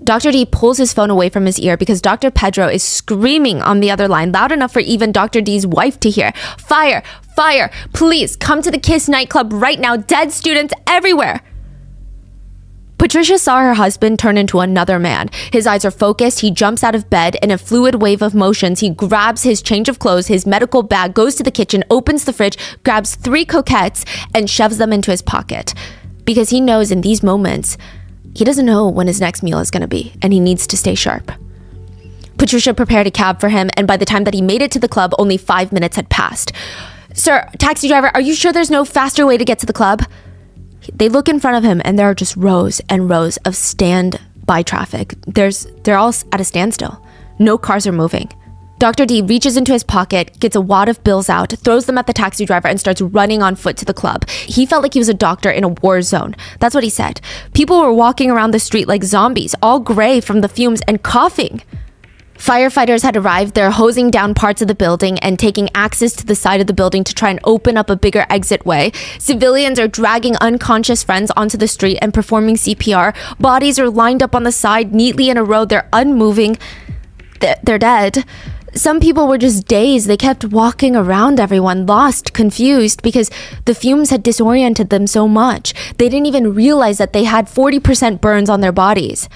Dr. D pulls his phone away from his ear because Dr. Pedro is screaming on the other line, loud enough for even Dr. D's wife to hear. Fire! Fire! Please, come to the Kiss nightclub right now. Dead students everywhere! Patricia saw her husband turn into another man. His eyes are focused. He jumps out of bed. In a fluid wave of motions, he grabs his change of clothes, his medical bag, goes to the kitchen, opens the fridge, grabs 3 coquettes, and shoves them into his pocket. Because he knows in these moments, he doesn't know when his next meal is going to be, and he needs to stay sharp. Patricia prepared a cab for him, and by the time that he made it to the club, only 5 minutes had passed. Sir, taxi driver, are you sure there's no faster way to get to the club? They look in front of him, and there are just rows and rows of standby traffic. They're all at a standstill. No cars are moving. Dr. D reaches into his pocket, gets a wad of bills out, throws them at the taxi driver, and starts running on foot to the club. He felt like he was a doctor in a war zone. That's what he said. People were walking around the street like zombies, all gray from the fumes and coughing. Firefighters had arrived. They're hosing down parts of the building and taking axes to the side of the building to try and open up a bigger exit way. Civilians are dragging unconscious friends onto the street and performing CPR. Bodies are lined up on the side neatly in a row. They're unmoving. They're dead. Some people were just dazed. They kept walking around everyone, lost, confused, because the fumes had disoriented them so much. They didn't even realize that they had 40% burns on their bodies.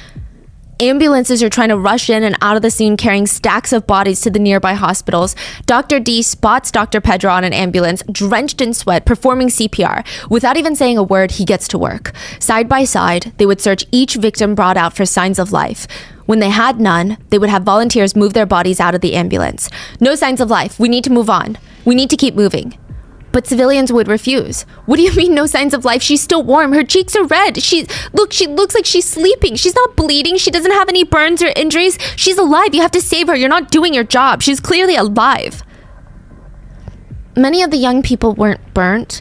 Ambulances are trying to rush in and out of the scene carrying stacks of bodies to the nearby hospitals. Dr. D spots Dr. Pedro on an ambulance, drenched in sweat, performing CPR. Without even saying a word, he gets to work. Side by side, they would search each victim brought out for signs of life. When they had none, they would have volunteers move their bodies out of the ambulance. No signs of life. We need to move on. We need to keep moving. But civilians would refuse. What do you mean no signs of life? She's still warm. Her cheeks are red. She looks like she's sleeping. She's not bleeding. She doesn't have any burns or injuries. She's alive. You have to save her. You're not doing your job. She's clearly alive. Many of the young people weren't burnt.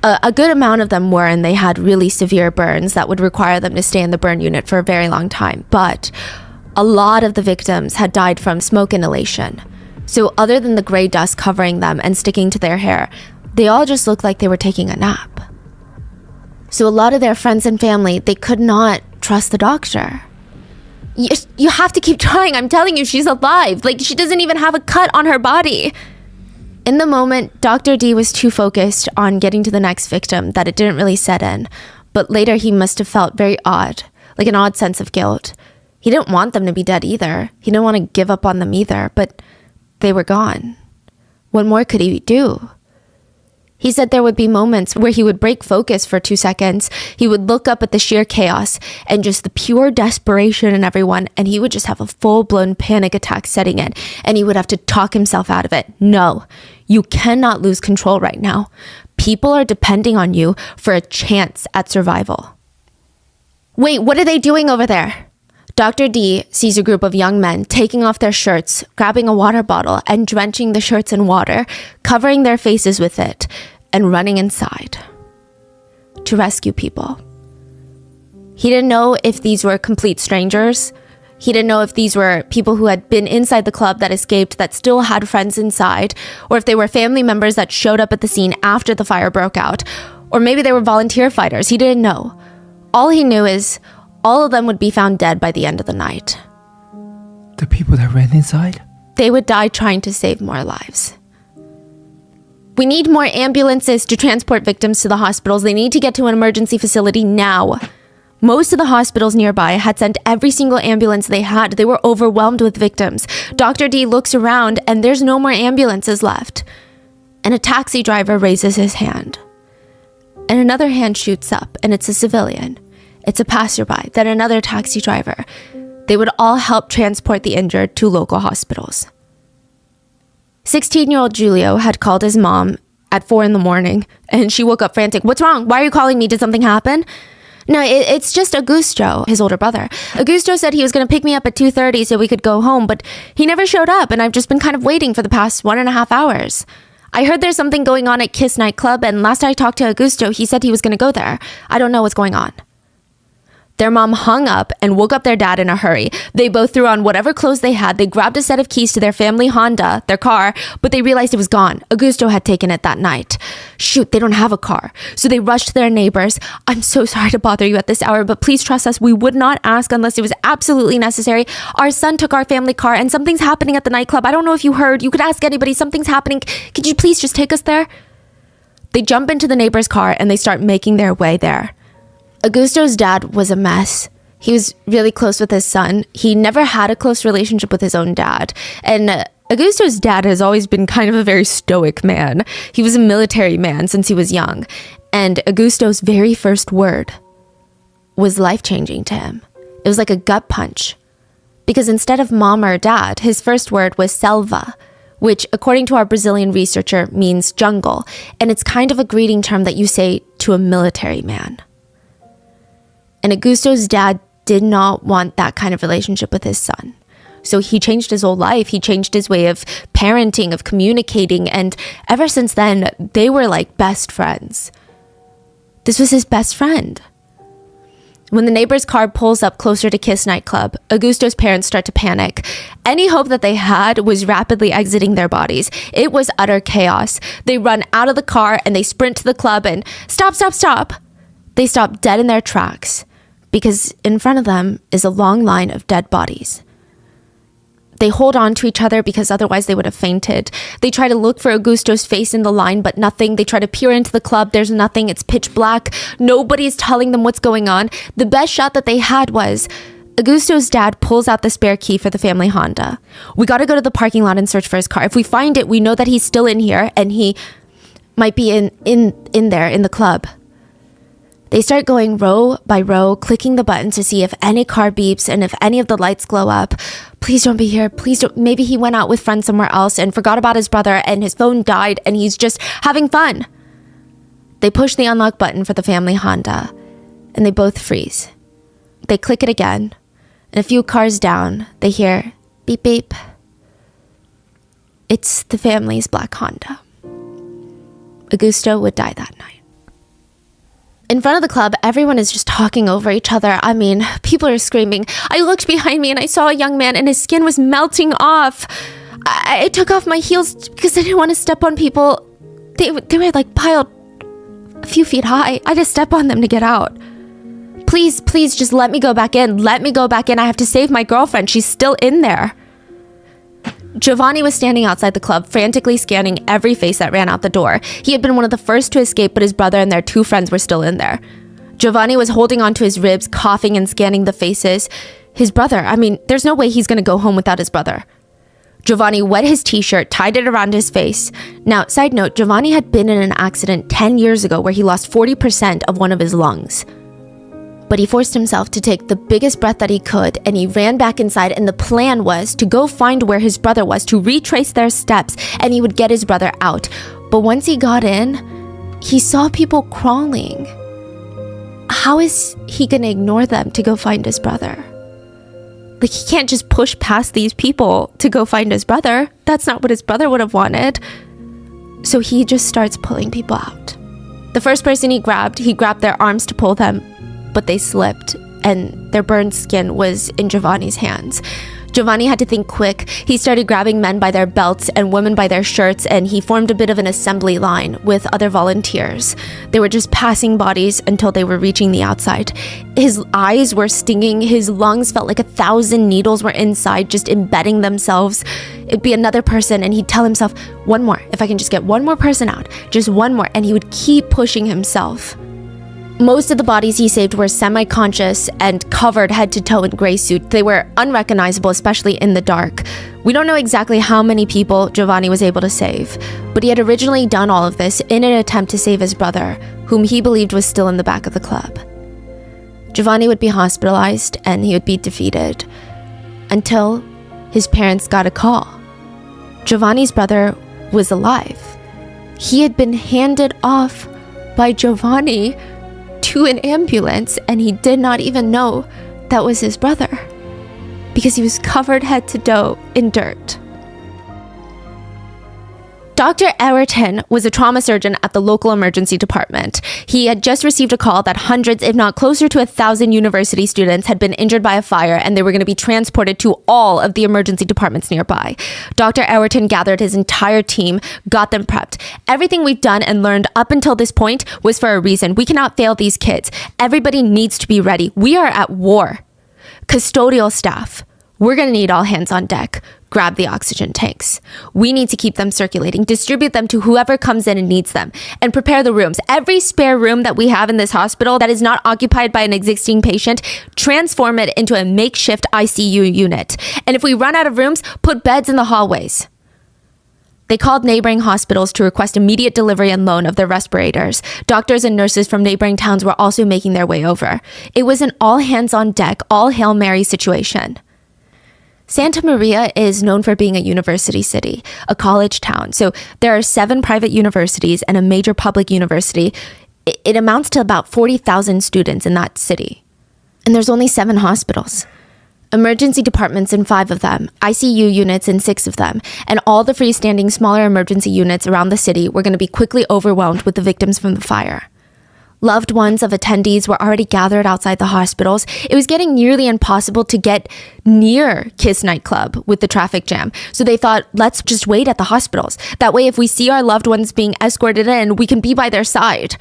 A good amount of them were, and they had really severe burns that would require them to stay in the burn unit for a very long time. But a lot of the victims had died from smoke inhalation. So other than the gray dust covering them and sticking to their hair, they all just looked like they were taking a nap. So a lot of their friends and family, they could not trust the doctor. You have to keep trying. I'm telling you, she's alive. Like, she doesn't even have a cut on her body. In the moment, Dr. D was too focused on getting to the next victim that it didn't really set in. But later he must have felt very odd, like an odd sense of guilt. He didn't want them to be dead either. He didn't want to give up on them either, but they were gone. What more could he do? He said there would be moments where he would break focus for 2 seconds. He would look up at the sheer chaos and just the pure desperation in everyone, and he would just have a full-blown panic attack setting in, and he would have to talk himself out of it. No, you cannot lose control right now. People are depending on you for a chance at survival. Wait, what are they doing over there? Dr. D sees a group of young men taking off their shirts, grabbing a water bottle and drenching the shirts in water, covering their faces with it, and running inside to rescue people. He didn't know if these were complete strangers. He didn't know if these were people who had been inside the club that escaped that still had friends inside, or if they were family members that showed up at the scene after the fire broke out, or maybe they were volunteer fighters. He didn't know. All he knew is all of them would be found dead by the end of the night. The people that ran inside? They would die trying to save more lives. We need more ambulances to transport victims to the hospitals. They need to get to an emergency facility now. Most of the hospitals nearby had sent every single ambulance they had. They were overwhelmed with victims. Dr. D looks around and there's no more ambulances left. And a taxi driver raises his hand. And another hand shoots up, and it's a civilian. It's a passerby, then another taxi driver. They would all help transport the injured to local hospitals. 16-year-old Julio had called his mom at 4 a.m, and she woke up frantic. What's wrong? Why are you calling me? Did something happen? No, it's just Augusto, his older brother. Augusto said he was going to pick me up at 2:30 so we could go home, but he never showed up, and I've just been kind of waiting for the past 1.5 hours. I heard there's something going on at Kiss Nightclub, and last I talked to Augusto, he said he was going to go there. I don't know what's going on. Their mom hung up and woke up their dad in a hurry. They both threw on whatever clothes they had. They grabbed a set of keys to their family Honda, their car, but they realized it was gone. Augusto had taken it that night. Shoot, they don't have a car. So they rushed to their neighbors. I'm so sorry to bother you at this hour, but please trust us. We would not ask unless it was absolutely necessary. Our son took our family car and something's happening at the nightclub. I don't know if you heard. You could ask anybody. Something's happening. Could you please just take us there? They jump into the neighbor's car and they start making their way there. Augusto's dad was a mess. He was really close with his son. He never had a close relationship with his own dad. And Augusto's dad has always been kind of a very stoic man. He was a military man since he was young. And Augusto's very first word was life-changing to him. It was like a gut punch. Because instead of mom or dad, his first word was selva, which, according to our Brazilian researcher, means jungle. And it's kind of a greeting term that you say to a military man. And Augusto's dad did not want that kind of relationship with his son. So he changed his whole life. He changed his way of parenting, of communicating. And ever since then, they were like best friends. This was his best friend. When the neighbor's car pulls up closer to Kiss Nightclub, Augusto's parents start to panic. Any hope that they had was rapidly exiting their bodies. It was utter chaos. They run out of the car and they sprint to the club and stop. They stop dead in their tracks. Because in front of them is a long line of dead bodies. They hold on to each other because otherwise they would have fainted. They try to look for Augusto's face in the line, but nothing. They try to peer into the club. There's nothing. It's pitch black. Nobody's telling them what's going on. The best shot that they had was Augusto's dad pulls out the spare key for the family Honda. We got to go to the parking lot and search for his car. If we find it, we know that he's still in here and he might be in there in the club. They start going row by row, clicking the buttons to see if any car beeps and if any of the lights glow up. Please don't be here. Please don't. Maybe he went out with friends somewhere else and forgot about his brother and his phone died and he's just having fun. They push the unlock button for the family Honda and they both freeze. They click it again and a few cars down, they hear beep beep. It's the family's black Honda. Augusto would die that night. In front of the club, everyone is just talking over each other. I mean, people are screaming. I looked behind me and I saw a young man and his skin was melting off. I took off my heels because I didn't want to step on people. They were like piled a few feet high. I just step on them to get out. Please, please just let me go back in. Let me go back in. I have to save my girlfriend. She's still in there. Giovanni was standing outside the club, frantically scanning every face that ran out the door. He had been one of the first to escape, but his brother and their two friends were still in there. Giovanni was holding onto his ribs, coughing and scanning the faces. His brother, I mean, there's no way he's going to go home without his brother. Giovanni wet his t-shirt, tied it around his face. Now, side note, Giovanni had been in an accident 10 years ago where he lost 40% of one of his lungs. But he forced himself to take the biggest breath that he could, and he ran back inside, and the plan was to go find where his brother was, to retrace their steps, and he would get his brother out. But once he got in, he saw people crawling. How is he gonna ignore them to go find his brother? Like, he can't just push past these people to go find his brother. That's not what his brother would have wanted. So he just starts pulling people out. The first person he grabbed their arms to pull them, but they slipped and their burned skin was in Giovanni's hands. Giovanni had to think quick. He started grabbing men by their belts and women by their shirts, and he formed a bit of an assembly line with other volunteers. They were just passing bodies until they were reaching the outside. His eyes were stinging. His lungs felt like 1,000 needles were inside, just embedding themselves. It'd be another person, and he'd tell himself, one more. If I can just get one more person out, just one more. And he would keep pushing himself. Most of the bodies he saved were semi-conscious and covered head to toe in gray suits. They were unrecognizable, especially in the dark. We don't know exactly how many people Giovanni was able to save, but he had originally done all of this in an attempt to save his brother, whom he believed was still in the back of the club. Giovanni would be hospitalized and he would be defeated until his parents got a call. Giovanni's brother was alive. He had been handed off by Giovanni to an ambulance, and he did not even know that was his brother because he was covered head to toe in dirt. Dr. Ayrton was a trauma surgeon at the local emergency department. He had just received a call that hundreds, if not closer to 1,000 university students had been injured by a fire, and they were going to be transported to all of the emergency departments nearby. Dr. Ayrton gathered his entire team, got them prepped. Everything we've done and learned up until this point was for a reason. We cannot fail these kids. Everybody needs to be ready. We are at war. Custodial staff, we're going to need all hands on deck. Grab the oxygen tanks. We need to keep them circulating, distribute them to whoever comes in and needs them, and prepare the rooms. Every spare room that we have in this hospital that is not occupied by an existing patient, transform it into a makeshift ICU unit. And if we run out of rooms, put beds in the hallways. They called neighboring hospitals to request immediate delivery and loan of their respirators. Doctors and nurses from neighboring towns were also making their way over. It was an all hands on deck, all Hail Mary situation. Santa Maria is known for being a university city, a college town. So there are 7 private universities and a major public university. It amounts to about 40,000 students in that city. And there's only 7 hospitals. Emergency departments in 5 of them, ICU units in 6 of them, and all the freestanding smaller emergency units around the city were going to be quickly overwhelmed with the victims from the fire. Loved ones of attendees were already gathered outside the hospitals. It was getting nearly impossible to get near Kiss Nightclub with the traffic jam. So they thought, let's just wait at the hospitals. That way, if we see our loved ones being escorted in, we can be by their side.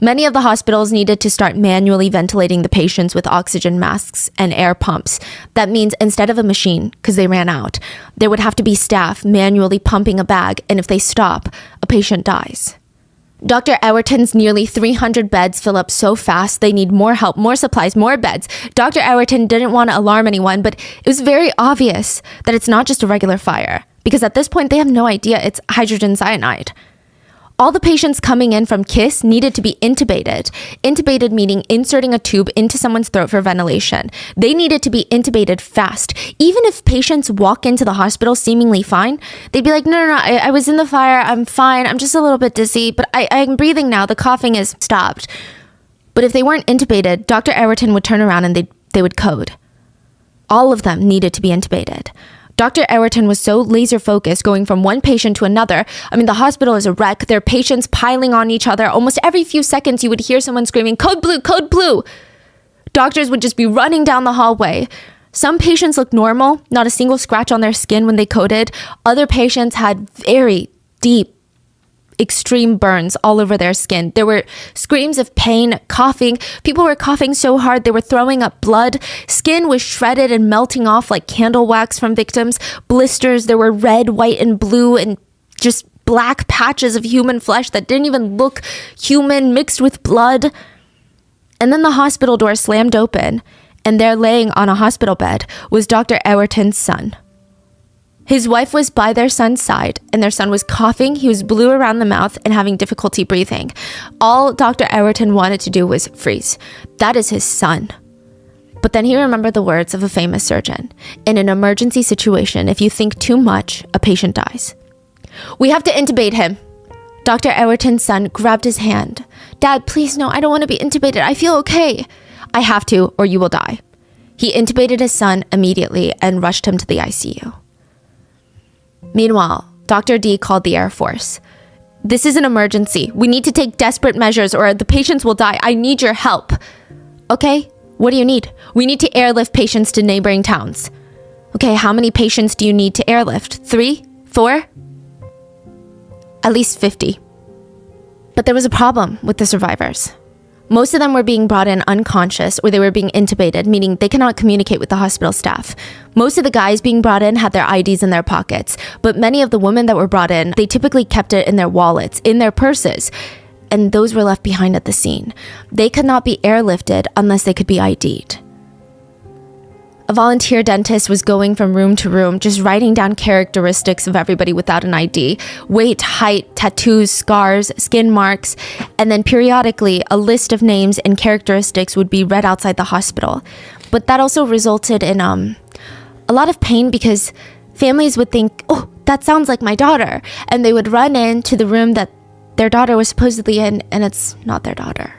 Many of the hospitals needed to start manually ventilating the patients with oxygen masks and air pumps. That means instead of a machine, because they ran out, there would have to be staff manually pumping a bag, and if they stop, a patient dies. Dr. Ewerton's nearly 300 beds fill up so fast they need more help, more supplies, more beds. Dr. Ewerton didn't want to alarm anyone, but it was very obvious that it's not just a regular fire, because at this point they have no idea it's hydrogen cyanide. All the patients coming in from KISS needed to be intubated. Intubated meaning inserting a tube into someone's throat for ventilation. They needed to be intubated fast. Even if patients walk into the hospital seemingly fine, they'd be like, no, I was in the fire, I'm fine, I'm just a little bit dizzy, but I'm breathing now, the coughing is stopped. But if they weren't intubated, Dr. Ewerton would turn around and they would code. All of them needed to be intubated. Dr. Ewerton was so laser focused going from one patient to another. I mean, the hospital is a wreck. There are patients piling on each other. Almost every few seconds, you would hear someone screaming, "Code blue, code blue." Doctors would just be running down the hallway. Some patients looked normal, not a single scratch on their skin when they coded. Other patients had very deep, extreme burns all over their skin. There were screams of pain, coughing. People were coughing so hard they were throwing up blood. Skin was shredded and melting off like candle wax from victims. Blisters, there were red, white, and blue, and just black patches of human flesh that didn't even look human, mixed with blood. And then the hospital door slammed open, and there laying on a hospital bed was Dr. Ewerton's son. His wife was by their son's side, and their son was coughing, he was blue around the mouth, and having difficulty breathing. All Dr. Ewerton wanted to do was freeze. That is his son. But then he remembered the words of a famous surgeon. In an emergency situation, if you think too much, a patient dies. "We have to intubate him." Dr. Ewerton's son grabbed his hand. "Dad, please no, I don't want to be intubated. I feel okay." "I have to, or you will die." He intubated his son immediately and rushed him to the ICU. Meanwhile, Dr. D called the Air Force. "This is an emergency. We need to take desperate measures or the patients will die. I need your help." "Okay, what do you need?" "We need to airlift patients to neighboring towns." "Okay, how many patients do you need to airlift? 3? 4? "At least 50. But there was a problem with the survivors. Most of them were being brought in unconscious, or they were being intubated, meaning they cannot communicate with the hospital staff. Most of the guys being brought in had their IDs in their pockets, but many of the women that were brought in, they typically kept it in their wallets, in their purses, and those were left behind at the scene. They could not be airlifted unless they could be ID'd. A volunteer dentist was going from room to room, just writing down characteristics of everybody without an ID. Weight, height, tattoos, scars, skin marks, and then periodically a list of names and characteristics would be read outside the hospital. But that also resulted in a lot of pain because families would think, "Oh, that sounds like my daughter." And they would run into the room that their daughter was supposedly in, and it's not their daughter.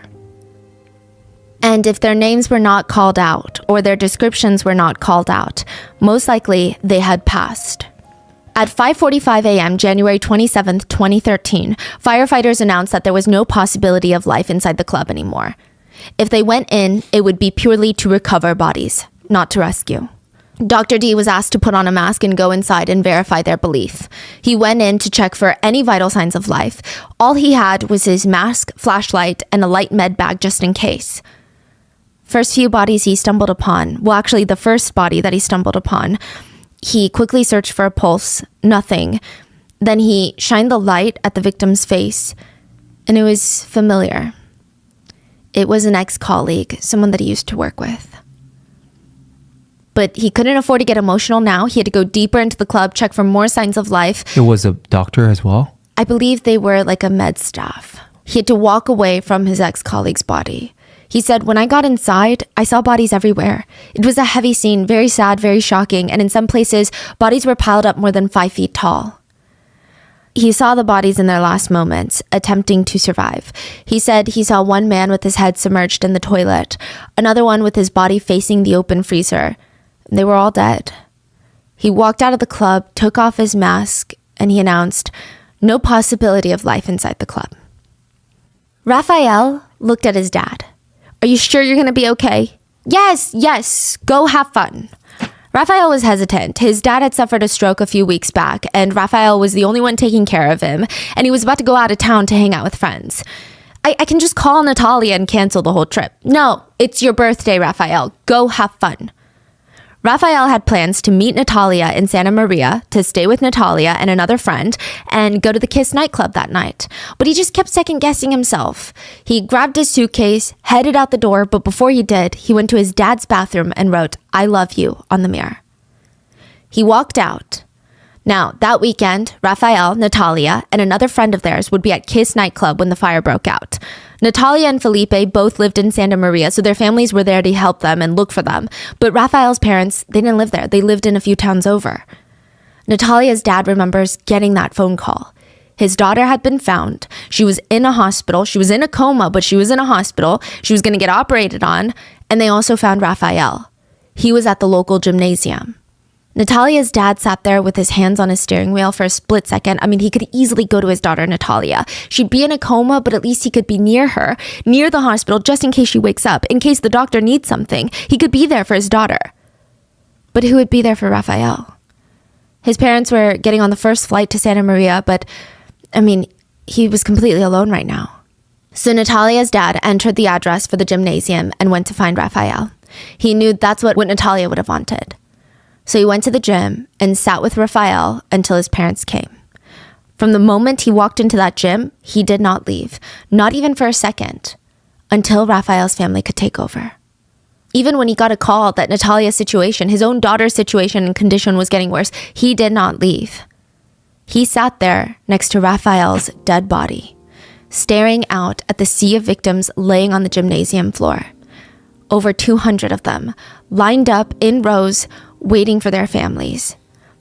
And if their names were not called out or their descriptions were not called out, most likely they had passed. At 5:45 a.m., January 27th, 2013, firefighters announced that there was no possibility of life inside the club anymore. If they went in, it would be purely to recover bodies, not to rescue. Dr. D was asked to put on a mask and go inside and verify their belief. He went in to check for any vital signs of life. All he had was his mask, flashlight, and a light med bag just in case. First few bodies he stumbled upon, well, actually the first body that he stumbled upon, he quickly searched for a pulse, nothing. Then he shined the light at the victim's face, and it was familiar. It was an ex-colleague, someone that he used to work with. But he couldn't afford to get emotional now. He had to go deeper into the club, check for more signs of life. It was a doctor as well? I believe they were like a med staff. He had to walk away from his ex-colleague's body. He said, "When I got inside, I saw bodies everywhere. It was a heavy scene, very sad, very shocking, and in some places, bodies were piled up more than 5 feet tall." He saw the bodies in their last moments, attempting to survive. He said he saw one man with his head submerged in the toilet, another one with his body facing the open freezer. They were all dead. He walked out of the club, took off his mask, and he announced, "No possibility of life inside the club." Raphael looked at his dad. "Are you sure you're going to be okay?" Yes, go have fun." Raphael was hesitant. His dad had suffered a stroke a few weeks back, and Raphael was the only one taking care of him, and he was about to go out of town to hang out with friends. I can just call Natalia and cancel the whole trip. No, it's your birthday, Raphael. Go have fun. Raphael had plans to meet Natalia in Santa Maria, to stay with Natalia and another friend, and go to the Kiss nightclub that night. But he just kept second-guessing himself. He grabbed his suitcase, headed out the door, but before he did, he went to his dad's bathroom and wrote, "I love you," on the mirror. He walked out. Now, that weekend, Raphael, Natalia, and another friend of theirs would be at Kiss nightclub when the fire broke out. Natalia and Felipe both lived in Santa Maria, so their families were there to help them and look for them. But Raphael's parents, they didn't live there. They lived in a few towns over. Natalia's dad remembers getting that phone call. His daughter had been found. She was in a hospital. She was in a coma, but she was in a hospital. She was going to get operated on. And they also found Raphael. He was at the local gymnasium. Natalia's dad sat there with his hands on his steering wheel for a split second. I mean, he could easily go to his daughter, Natalia. She'd be in a coma, but at least he could be near her, near the hospital, just in case she wakes up, in case the doctor needs something. He could be there for his daughter. But who would be there for Raphael? His parents were getting on the first flight to Santa Maria, but, I mean, he was completely alone right now. So Natalia's dad entered the address for the gymnasium and went to find Raphael. He knew that's what Natalia would have wanted. So he went to the gym and sat with Raphael until his parents came. From the moment he walked into that gym, he did not leave, not even for a second, until Raphael's family could take over. Even when he got a call that Natalia's situation, his own daughter's situation and condition was getting worse, he did not leave. He sat there next to Raphael's dead body, staring out at the sea of victims laying on the gymnasium floor. Over 200 of them, lined up in rows, waiting for their families.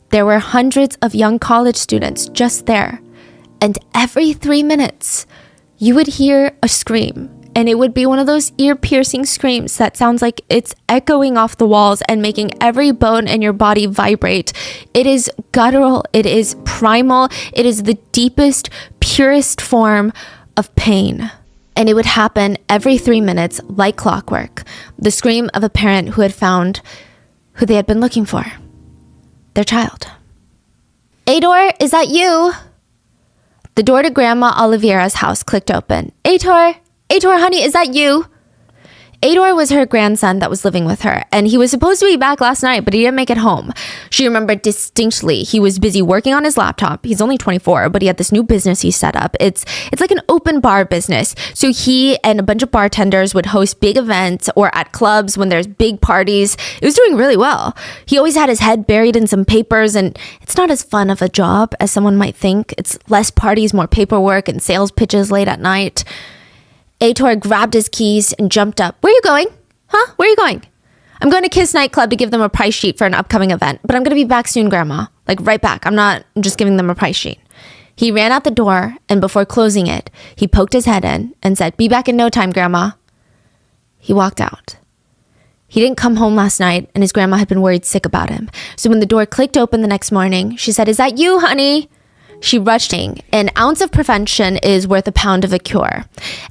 There were hundreds of young college students just there. And every 3 minutes, you would hear a scream. And it would be one of those ear-piercing screams that sounds like it's echoing off the walls and making every bone in your body vibrate. It is guttural. It is primal. It is the deepest, purest form of pain. And it would happen every 3 minutes like clockwork. The scream of a parent who had found who they had been looking for. Their child. "Ador, is that you?" The door to Grandma Oliveira's house clicked open. Ador, honey, is that you?" Ador was her grandson that was living with her, and he was supposed to be back last night, but he didn't make it home. She remembered distinctly he was busy working on his laptop. He's only 24, but he had this new business he set up. It's like an open bar business. So he and a bunch of bartenders would host big events or at clubs when there's big parties. It was doing really well. He always had his head buried in some papers, and it's not as fun of a job as someone might think. It's less parties, more paperwork, and sales pitches late at night. Aitor grabbed his keys and jumped up. "Where are you going? Huh? Where are you going?" "I'm going to Kiss nightclub to give them a price sheet for an upcoming event, but I'm going to be back soon, Grandma. Like right back. I'm just giving them a price sheet." He ran out the door, and before closing it, he poked his head in and said, "Be back in no time, Grandma." He walked out. He didn't come home last night, and his grandma had been worried sick about him. So when the door clicked open the next morning, she said, "Is that you, honey?" She rushed in. An ounce of prevention is worth a pound of a cure.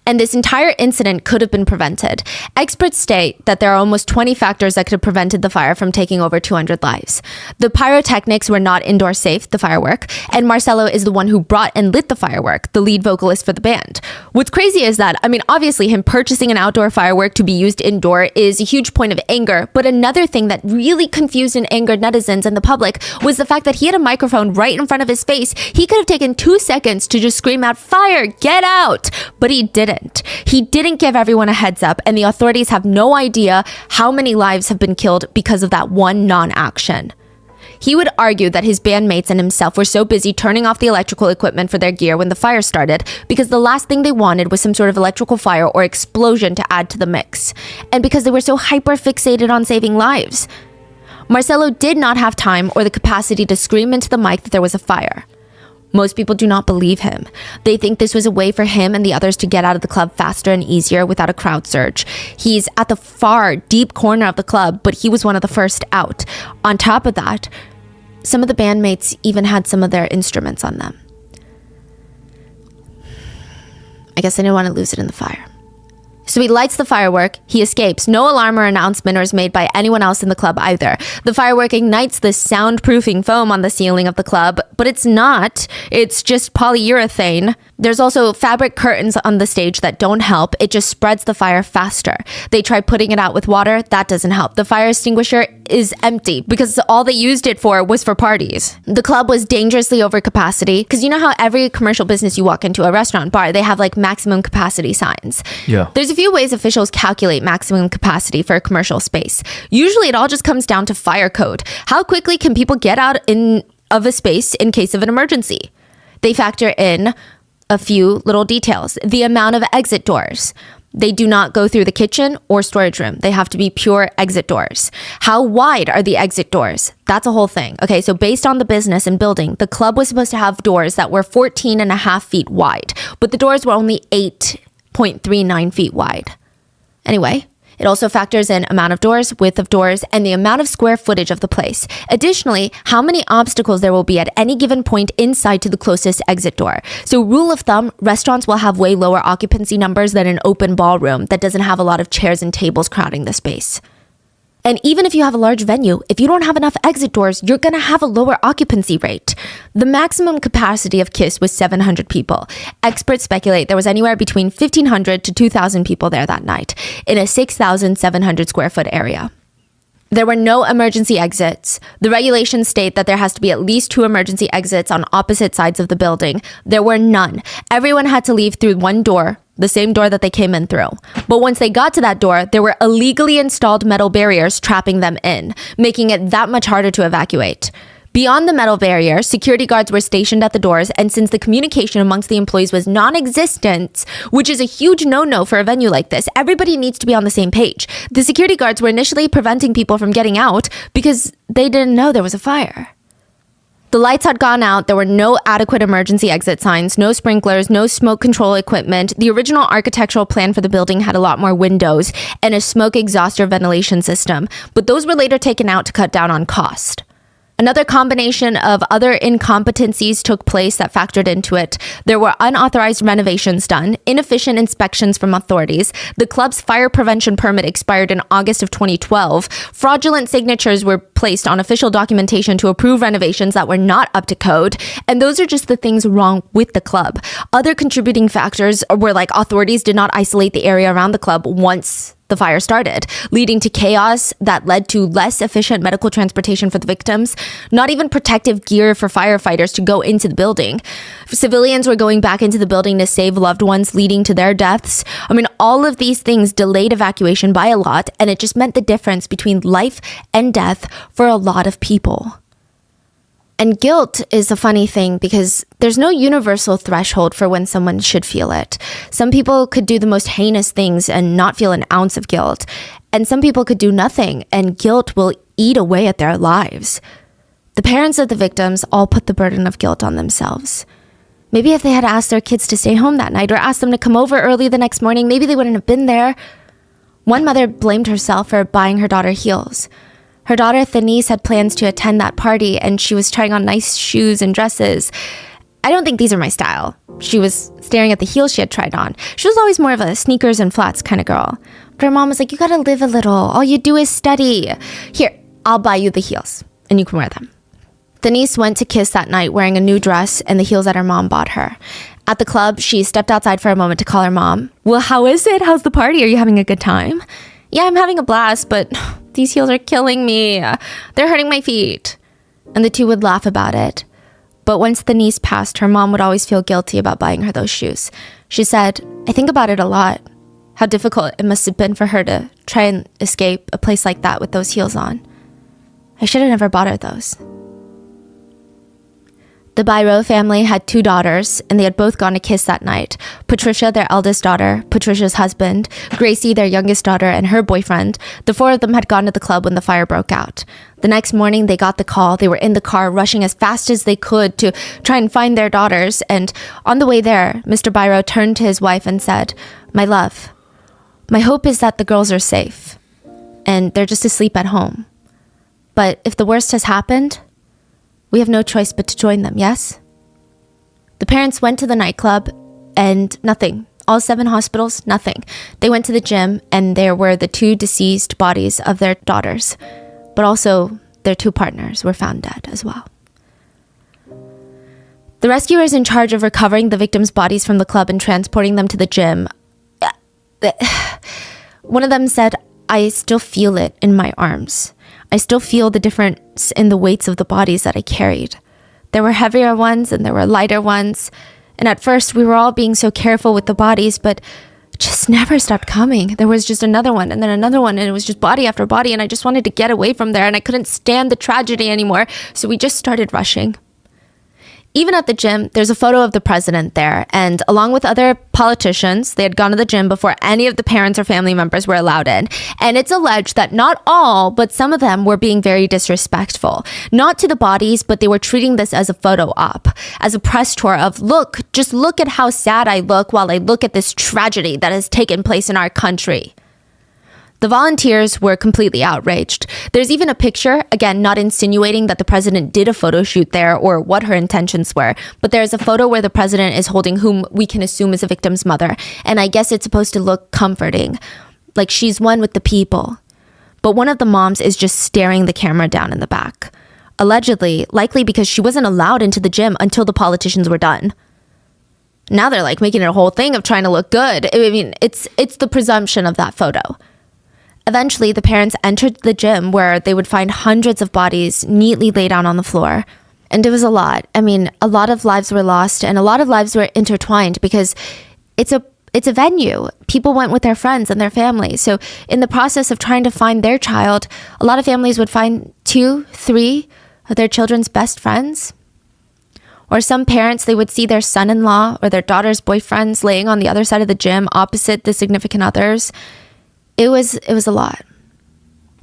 And this entire incident could have been prevented. Experts state that there are almost 20 factors that could have prevented the fire from taking over 200 lives. The pyrotechnics were not indoor safe, the firework, and Marcelo is the one who brought and lit the firework, the lead vocalist for the band. What's crazy is that, obviously him purchasing an outdoor firework to be used indoor is a huge point of anger, but another thing that really confused and angered netizens and the public was the fact that he had a microphone right in front of his face. He could have taken 2 seconds to just scream out, "Fire, get out!" But he didn't. He didn't give everyone a heads up, and the authorities have no idea how many lives have been killed because of that one non-action. He would argue that his bandmates and himself were so busy turning off the electrical equipment for their gear when the fire started because the last thing they wanted was some sort of electrical fire or explosion to add to the mix, and because they were so hyper-fixated on saving lives. Marcelo did not have time or the capacity to scream into the mic that there was a fire. Most people do not believe him. They think this was a way for him and the others to get out of the club faster and easier without a crowd surge. He's at the far, deep corner of the club, but he was one of the first out. On top of that, some of the bandmates even had some of their instruments on them. I guess they didn't want to lose it in the fire. So he lights the firework, he escapes. No alarm or announcement is made by anyone else in the club either. The firework ignites the soundproofing foam on the ceiling of the club, but it's not. It's just polyurethane. There's also fabric curtains on the stage that don't help. It just spreads the fire faster. They try putting it out with water. That doesn't help. The fire extinguisher is empty because all they used it for was for parties. The club was dangerously over capacity because you know how every commercial business you walk into, a restaurant, bar, they have like maximum capacity signs. Yeah. There's a few ways officials calculate maximum capacity for a commercial space. Usually it all just comes down to fire code. How quickly can people get out of a space in case of an emergency? They factor in a few little details. The amount of exit doors. They do not go through the kitchen or storage room. They have to be pure exit doors. How wide are the exit doors? That's a whole thing. Okay, so based on the business and building, the club was supposed to have doors that were 14 and a half feet wide, but the doors were only 8.39 feet wide. Anyway, it also factors in amount of doors, width of doors, and the amount of square footage of the place. Additionally, how many obstacles there will be at any given point inside to the closest exit door. So rule of thumb, restaurants will have way lower occupancy numbers than an open ballroom that doesn't have a lot of chairs and tables crowding the space. And even if you have a large venue, if you don't have enough exit doors, you're going to have a lower occupancy rate. The maximum capacity of KISS was 700 people. Experts speculate there was anywhere between 1,500 to 2,000 people there that night in a 6,700 square foot area. There were no emergency exits. The regulations state that there has to be at least 2 emergency exits on opposite sides of the building. There were none. Everyone had to leave through one door, the same door that they came in through. But once they got to that door, there were illegally installed metal barriers trapping them in, making it that much harder to evacuate. Beyond the metal barrier, security guards were stationed at the doors, and since the communication amongst the employees was non-existent, which is a huge no-no for a venue like this, everybody needs to be on the same page. The security guards were initially preventing people from getting out because they didn't know there was a fire. The lights had gone out, there were no adequate emergency exit signs, no sprinklers, no smoke control equipment. The original architectural plan for the building had a lot more windows and a smoke exhauster ventilation system, but those were later taken out to cut down on cost. Another combination of other incompetencies took place that factored into it. There were unauthorized renovations done, inefficient inspections from authorities. The club's fire prevention permit expired in August of 2012. Fraudulent signatures were placed on official documentation to approve renovations that were not up to code. And those are just the things wrong with the club. Other contributing factors were like authorities did not isolate the area around the club once the fire started, leading to chaos that led to less efficient medical transportation for the victims, not even protective gear for firefighters to go into the building. Civilians were going back into the building to save loved ones, leading to their deaths. I mean, all of these things delayed evacuation by a lot, and it just meant the difference between life and death for a lot of people. And guilt is a funny thing because there's no universal threshold for when someone should feel it. Some people could do the most heinous things and not feel an ounce of guilt. And some people could do nothing and guilt will eat away at their lives. The parents of the victims all put the burden of guilt on themselves. Maybe if they had asked their kids to stay home that night or asked them to come over early the next morning, maybe they wouldn't have been there. One mother blamed herself for buying her daughter heels. Her daughter, Denise, had plans to attend that party, and she was trying on nice shoes and dresses. I don't think these are my style. She was staring at the heels she had tried on. She was always more of a sneakers and flats kind of girl. But her mom was like, you gotta live a little. All you do is study. Here, I'll buy you the heels, and you can wear them. Denise went to KISS that night wearing a new dress and the heels that her mom bought her. At the club, she stepped outside for a moment to call her mom. Well, how is it? How's the party? Are you having a good time? Yeah, I'm having a blast, but these heels are killing me. They're hurting my feet. And the two would laugh about it. But once the niece passed, her mom would always feel guilty about buying her those shoes. She said, I think about it a lot. How difficult it must have been for her to try and escape a place like that with those heels on. I should have never bought her those. The Byro family had 2 daughters, and they had both gone to KISS that night. Patricia, their eldest daughter, Patricia's husband, Gracie, their youngest daughter, and her boyfriend. The 4 of them had gone to the club when the fire broke out. The next morning, they got the call. They were in the car, rushing as fast as they could to try and find their daughters. And on the way there, Mr. Byro turned to his wife and said, My love, my hope is that the girls are safe, and they're just asleep at home. But if the worst has happened, we have no choice but to join them, yes? The parents went to the nightclub and nothing. All 7 hospitals, nothing. They went to the gym and there were the 2 deceased bodies of their daughters, but also their 2 partners were found dead as well. The rescuers in charge of recovering the victims' bodies from the club and transporting them to the gym, one of them said, "I still feel it in my arms. I still feel the difference in the weights of the bodies that I carried. There were heavier ones and there were lighter ones. And at first we were all being so careful with the bodies, but it just never stopped coming. There was just another one and then another one, and it was just body after body, and I just wanted to get away from there and I couldn't stand the tragedy anymore. So we just started rushing." Even at the gym, there's a photo of the president there, and along with other politicians, they had gone to the gym before any of the parents or family members were allowed in. And it's alleged that not all, but some of them were being very disrespectful. Not to the bodies, but they were treating this as a photo op, as a press tour of, look, just look at how sad I look while I look at this tragedy that has taken place in our country. The volunteers were completely outraged. There's even a picture, again, not insinuating that the president did a photo shoot there or what her intentions were, but there's a photo where the president is holding whom we can assume is a victim's mother, and I guess it's supposed to look comforting, like she's one with the people. But one of the moms is just staring the camera down in the back, allegedly, likely because she wasn't allowed into the gym until the politicians were done. Now they're like making it a whole thing of trying to look good. I mean, it's the presumption of that photo. Eventually, the parents entered the gym where they would find hundreds of bodies neatly laid out on the floor. And it was a lot. I mean, a lot of lives were lost and a lot of lives were intertwined because it's a venue. People went with their friends and their families. So in the process of trying to find their child, a lot of families would find 2, 3 of their children's best friends. Or some parents, they would see their son-in-law or their daughter's boyfriends laying on the other side of the gym opposite the significant others. It was a lot.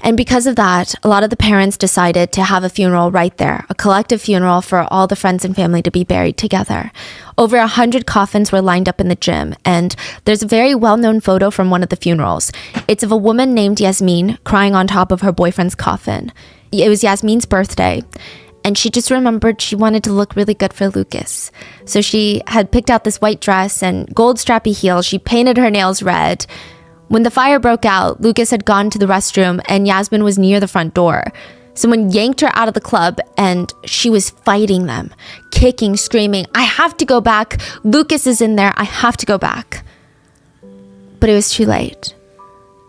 And because of that, a lot of the parents decided to have a funeral right there, a collective funeral for all the friends and family to be buried together. Over 100 coffins were lined up in the gym, and there's a very well-known photo from one of the funerals. It's of a woman named Yasmin crying on top of her boyfriend's coffin. It was Yasmin's birthday, and she just remembered she wanted to look really good for Lucas. So she had picked out this white dress and gold strappy heels. She painted her nails red. When the fire broke out, Lucas had gone to the restroom and Yasmin was near the front door. Someone yanked her out of the club and she was fighting them, kicking, screaming, "I have to go back. Lucas is in there. I have to go back." But it was too late.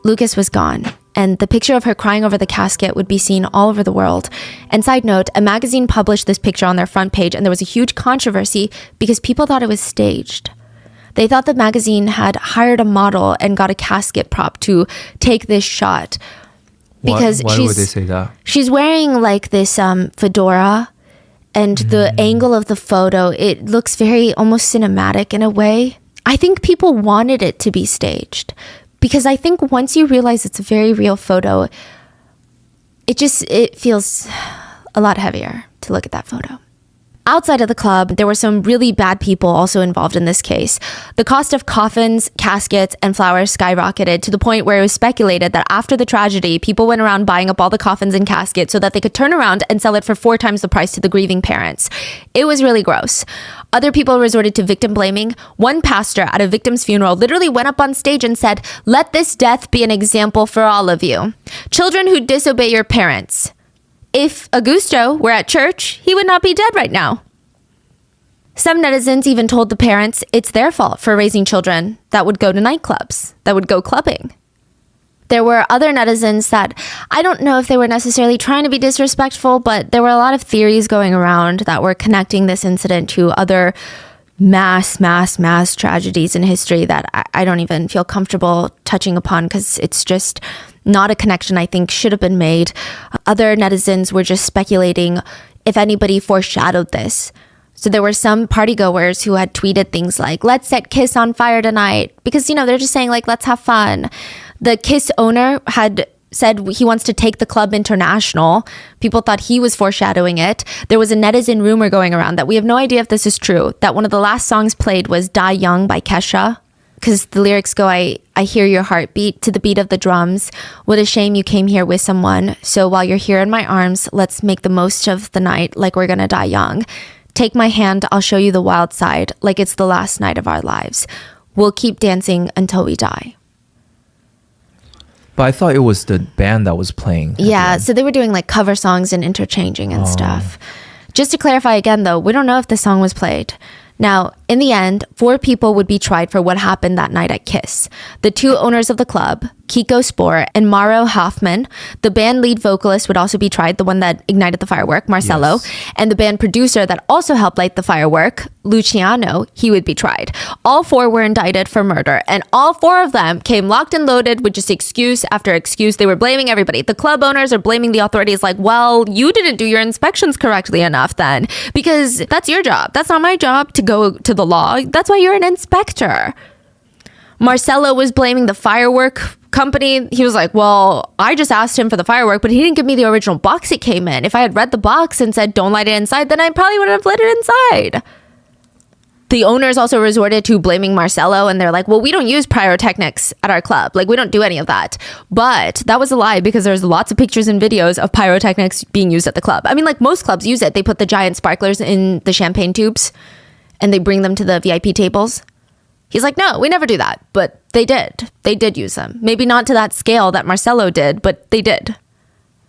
Lucas was gone, and the picture of her crying over the casket would be seen all over the world. And side note, a magazine published this picture on their front page, and there was a huge controversy because people thought it was staged. They thought the magazine had hired a model and got a casket prop to take this shot. Because why would they say that? She's wearing like this fedora, and the angle of the photo, it looks very almost cinematic in a way. I think people wanted it to be staged because I think once you realize it's a very real photo, it feels a lot heavier to look at that photo. Outside of the club, there were some really bad people also involved in this case. The cost of coffins, caskets, and flowers skyrocketed to the point where it was speculated that after the tragedy, people went around buying up all the coffins and caskets so that they could turn around and sell it for 4 times the price to the grieving parents. It was really gross. Other people resorted to victim blaming. One pastor at a victim's funeral literally went up on stage and said, "Let this death be an example for all of you. Children who disobey your parents. If Augusto were at church, he would not be dead right now." Some netizens even told the parents it's their fault for raising children that would go to nightclubs, that would go clubbing. There were other netizens that, I don't know if they were necessarily trying to be disrespectful, but there were a lot of theories going around that were connecting this incident to other mass tragedies in history that I don't even feel comfortable touching upon because it's just not a connection I think should have been made. Other netizens were just speculating if anybody foreshadowed this. So there were some partygoers who had tweeted things like, "Let's set Kiss on fire tonight," because, they're just saying like, let's have fun. The Kiss owner had said he wants to take the club international. People thought he was foreshadowing it. There was a netizen rumor going around that we have no idea if this is true, that one of the last songs played was Die Young by Kesha, because the lyrics go, I hear your heartbeat to the beat of the drums. What a shame you came here with someone. So while you're here in my arms, let's make the most of the night like we're gonna die young. Take my hand, I'll show you the wild side, like it's the last night of our lives. We'll keep dancing until we die. But I thought it was the band that was playing. Yeah, so they were doing like cover songs and interchanging and stuff. Just to clarify again, though, we don't know if the song was played. Now, in the end, 4 people would be tried for what happened that night at Kiss. The 2 owners of the club, Kiko Spoor and Mauro Hoffman. The band lead vocalist would also be tried, the one that ignited the firework, Marcelo. Yes. And the band producer that also helped light the firework, Luciano, he would be tried. All 4 were indicted for murder, and all 4 of them came locked and loaded with just excuse after excuse. They were blaming everybody. The club owners are blaming the authorities like, well, you didn't do your inspections correctly enough then, because that's your job. That's not my job to go to the law. That's why you're an inspector. Marcelo was blaming the firework company. He was like, well, I just asked him for the firework, but he didn't give me the original box it came in. If I had read the box and said, don't light it inside, then I probably would have lit it inside. The owners also resorted to blaming Marcelo, and they're like, well, we don't use pyrotechnics at our club. Like, we don't do any of that. But that was a lie, because there's lots of pictures and videos of pyrotechnics being used at the club. I mean, like most clubs use it. They put the giant sparklers in the champagne tubes and they bring them to the VIP tables. He's like, no, we never do that. But they did. They did use them. Maybe not to that scale that Marcelo did, but they did.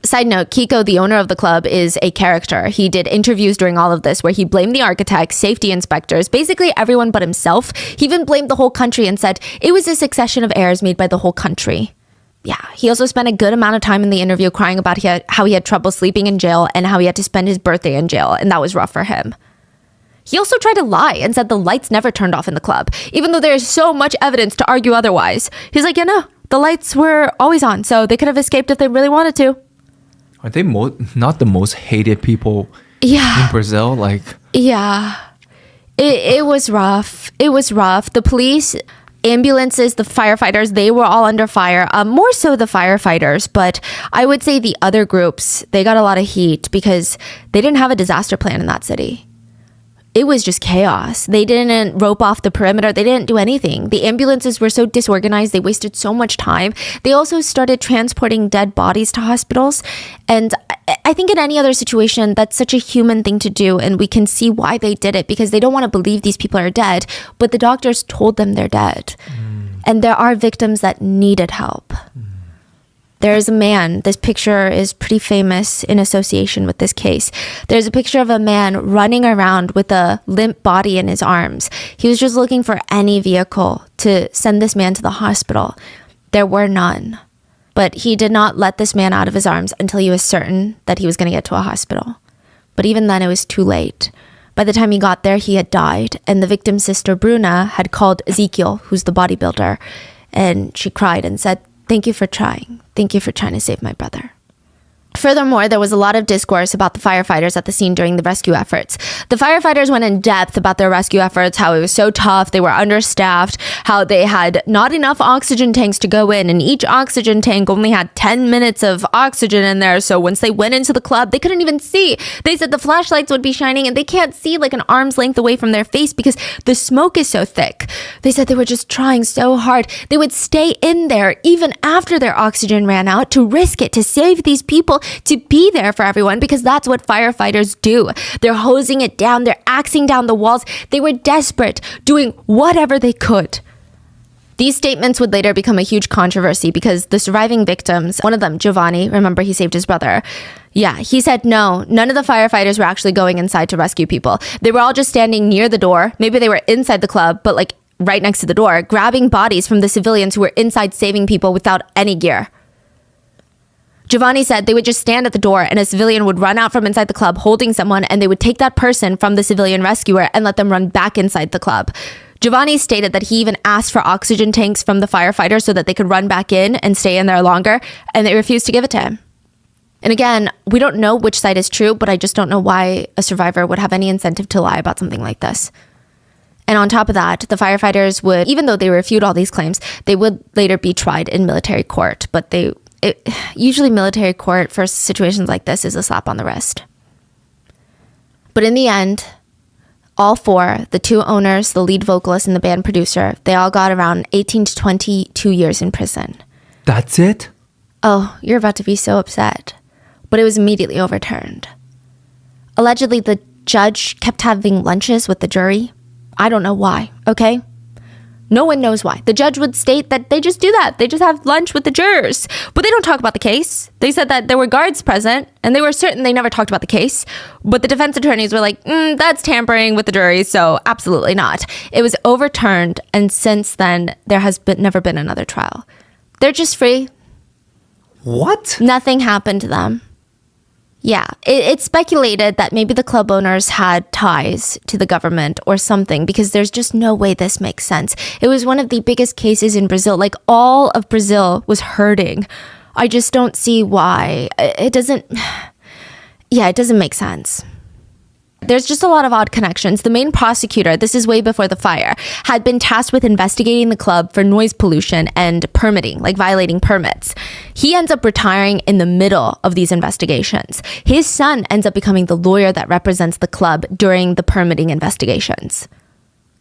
Side note, Kiko, the owner of the club, is a character. He did interviews during all of this where he blamed the architects, safety inspectors, basically everyone but himself. He even blamed the whole country and said it was a succession of errors made by the whole country. Yeah, he also spent a good amount of time in the interview crying about how he had trouble sleeping in jail and how he had to spend his birthday in jail, and that was rough for him. He also tried to lie and said the lights never turned off in the club, even though there's so much evidence to argue otherwise. He's like, yeah, no, the lights were always on, so they could have escaped if they really wanted to. Are they not the most hated people in Brazil? Yeah. It was rough. It was rough. The police, ambulances, the firefighters, they were all under fire. More so the firefighters, but I would say the other groups, they got a lot of heat because they didn't have a disaster plan in that city. It was just chaos. They didn't rope off the perimeter. They didn't do anything. The ambulances were so disorganized. They wasted so much time. They also started transporting dead bodies to hospitals. And I think in any other situation, that's such a human thing to do. And we can see why they did it, because they don't want to believe these people are dead. But the doctors told them they're dead. And there are victims that needed help. There's a man, this picture is pretty famous in association with this case. There's a picture of a man running around with a limp body in his arms. He was just looking for any vehicle to send this man to the hospital. There were none. But he did not let this man out of his arms until he was certain that he was going to get to a hospital. But even then, it was too late. By the time he got there, he had died. And the victim's sister, Bruna, had called Ezekiel, who's the bodybuilder. And she cried and said, thank you for trying. Thank you for trying to save my brother. Furthermore, there was a lot of discourse about the firefighters at the scene during the rescue efforts. The firefighters went in depth about their rescue efforts, how it was so tough, they were understaffed, how they had not enough oxygen tanks to go in, and each oxygen tank only had 10 minutes of oxygen in there, so once they went into the club, they couldn't even see. They said the flashlights would be shining, and they can't see like an arm's length away from their face because the smoke is so thick. They said they were just trying so hard. They would stay in there even after their oxygen ran out to risk it, to save these people, to be there for everyone, because that's what firefighters do. They're hosing it down. They're axing down the walls. They were desperate, doing whatever they could. These statements would later become a huge controversy because the surviving victims, one of them, Giovanni, remember he saved his brother. Yeah, he said no, none of the firefighters were actually going inside to rescue people. They were all just standing near the door. Maybe they were inside the club, but like right next to the door, grabbing bodies from the civilians who were inside saving people without any gear. Giovanni said they would just stand at the door and a civilian would run out from inside the club holding someone, and they would take that person from the civilian rescuer and let them run back inside the club. Giovanni stated that he even asked for oxygen tanks from the firefighters so that they could run back in and stay in there longer, and they refused to give it to him. And again, we don't know which side is true, but I just don't know why a survivor would have any incentive to lie about something like this. And on top of that, the firefighters would, even though they refute all these claims, they would later be tried in military court, but usually military court for situations like this is a slap on the wrist. But in the end, all 4, the 2 owners, the lead vocalist, and the band producer, they all got around 18 to 22 years in prison. That's it? Oh, you're about to be so upset. But it was immediately overturned. Allegedly, the judge kept having lunches with the jury. I don't know why, okay? No one knows why. The judge would state that they just do that. They just have lunch with the jurors. But they don't talk about the case. They said that there were guards present, and they were certain they never talked about the case. But the defense attorneys were like, that's tampering with the jury, so absolutely not. It was overturned, and since then, there has never been another trial. They're just free. What? Nothing happened to them. Yeah, it's speculated that maybe the club owners had ties to the government or something, because there's just no way this makes sense. It was one of the biggest cases in Brazil. Like, all of Brazil was hurting. I just don't see why. It doesn't make sense. There's just a lot of odd connections. The main prosecutor, this is way before the fire, had been tasked with investigating the club for noise pollution and permitting, like violating permits. He ends up retiring in the middle of these investigations. His son ends up becoming the lawyer that represents the club during the permitting investigations.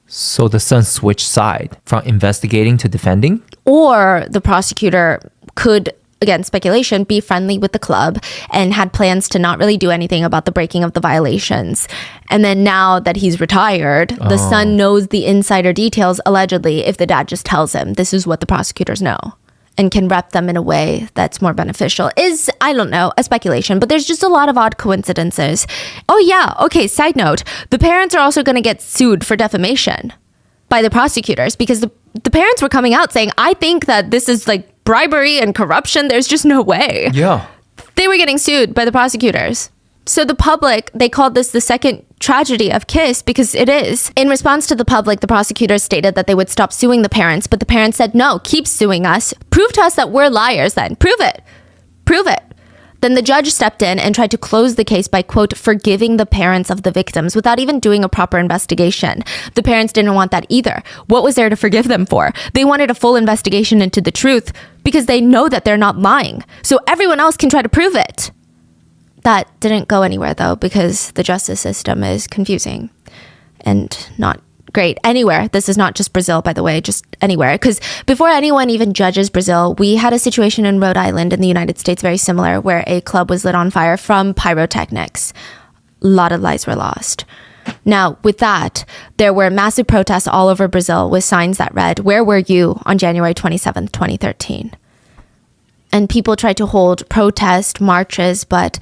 So the son switched side from investigating to defending? Or the prosecutor could, again, speculation, be friendly with the club and had plans to not really do anything about the breaking of the violations. And then now that he's retired, the son knows the insider details, allegedly, if the dad just tells him this is what the prosecutors know, and can rep them in a way that's more beneficial. Is, I don't know, a speculation, but there's just a lot of odd coincidences. Oh yeah, okay, side note, the parents are also going to get sued for defamation by the prosecutors, because the parents were coming out saying, I think that this is like bribery and corruption. There's just no way. Yeah. They were getting sued by the prosecutors. So the public, they called this the second tragedy of KISS, because it is. In response to the public, the prosecutors stated that they would stop suing the parents, but the parents said, no, keep suing us. Prove to us that we're liars then. Prove it. Prove it. Then the judge stepped in and tried to close the case by, quote, forgiving the parents of the victims without even doing a proper investigation. The parents didn't want that either. What was there to forgive them for? They wanted a full investigation into the truth because they know that they're not lying. So everyone else can try to prove it. That didn't go anywhere, though, because the justice system is confusing and not great anywhere. This is not just Brazil, by the way, just anywhere. Because before anyone even judges Brazil, we had a situation in Rhode Island in the United States very similar, where a club was lit on fire from pyrotechnics. A lot of lives were lost. Now, with that, there were massive protests all over Brazil with signs that read, "Where were you on January 27th, 2013? And people tried to hold protest marches, but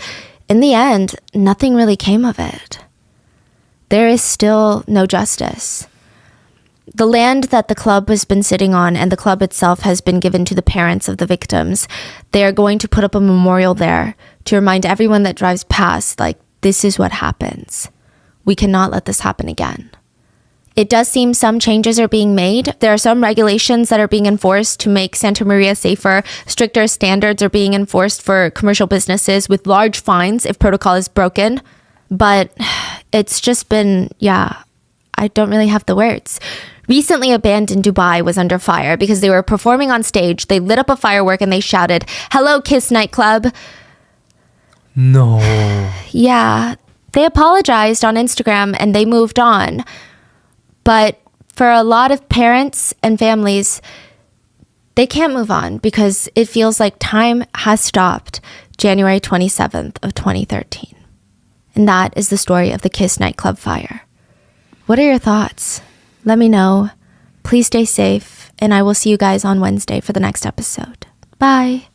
in the end, nothing really came of it. There is still no justice. The land that the club has been sitting on and the club itself has been given to the parents of the victims. They are going to put up a memorial there to remind everyone that drives past, like, this is what happens. We cannot let this happen again. It does seem some changes are being made. There are some regulations that are being enforced to make Santa Maria safer. Stricter standards are being enforced for commercial businesses with large fines if protocol is broken. But it's just been, I don't really have the words. Recently, a band in Dubai was under fire because they were performing on stage. They lit up a firework and they shouted, "Hello, Kiss Nightclub." No. Yeah, they apologized on Instagram and they moved on. But for a lot of parents and families, they can't move on because it feels like time has stopped January 27th of 2013. And that is the story of the Kiss Nightclub fire. What are your thoughts? Let me know. Please stay safe, and I will see you guys on Wednesday for the next episode. Bye.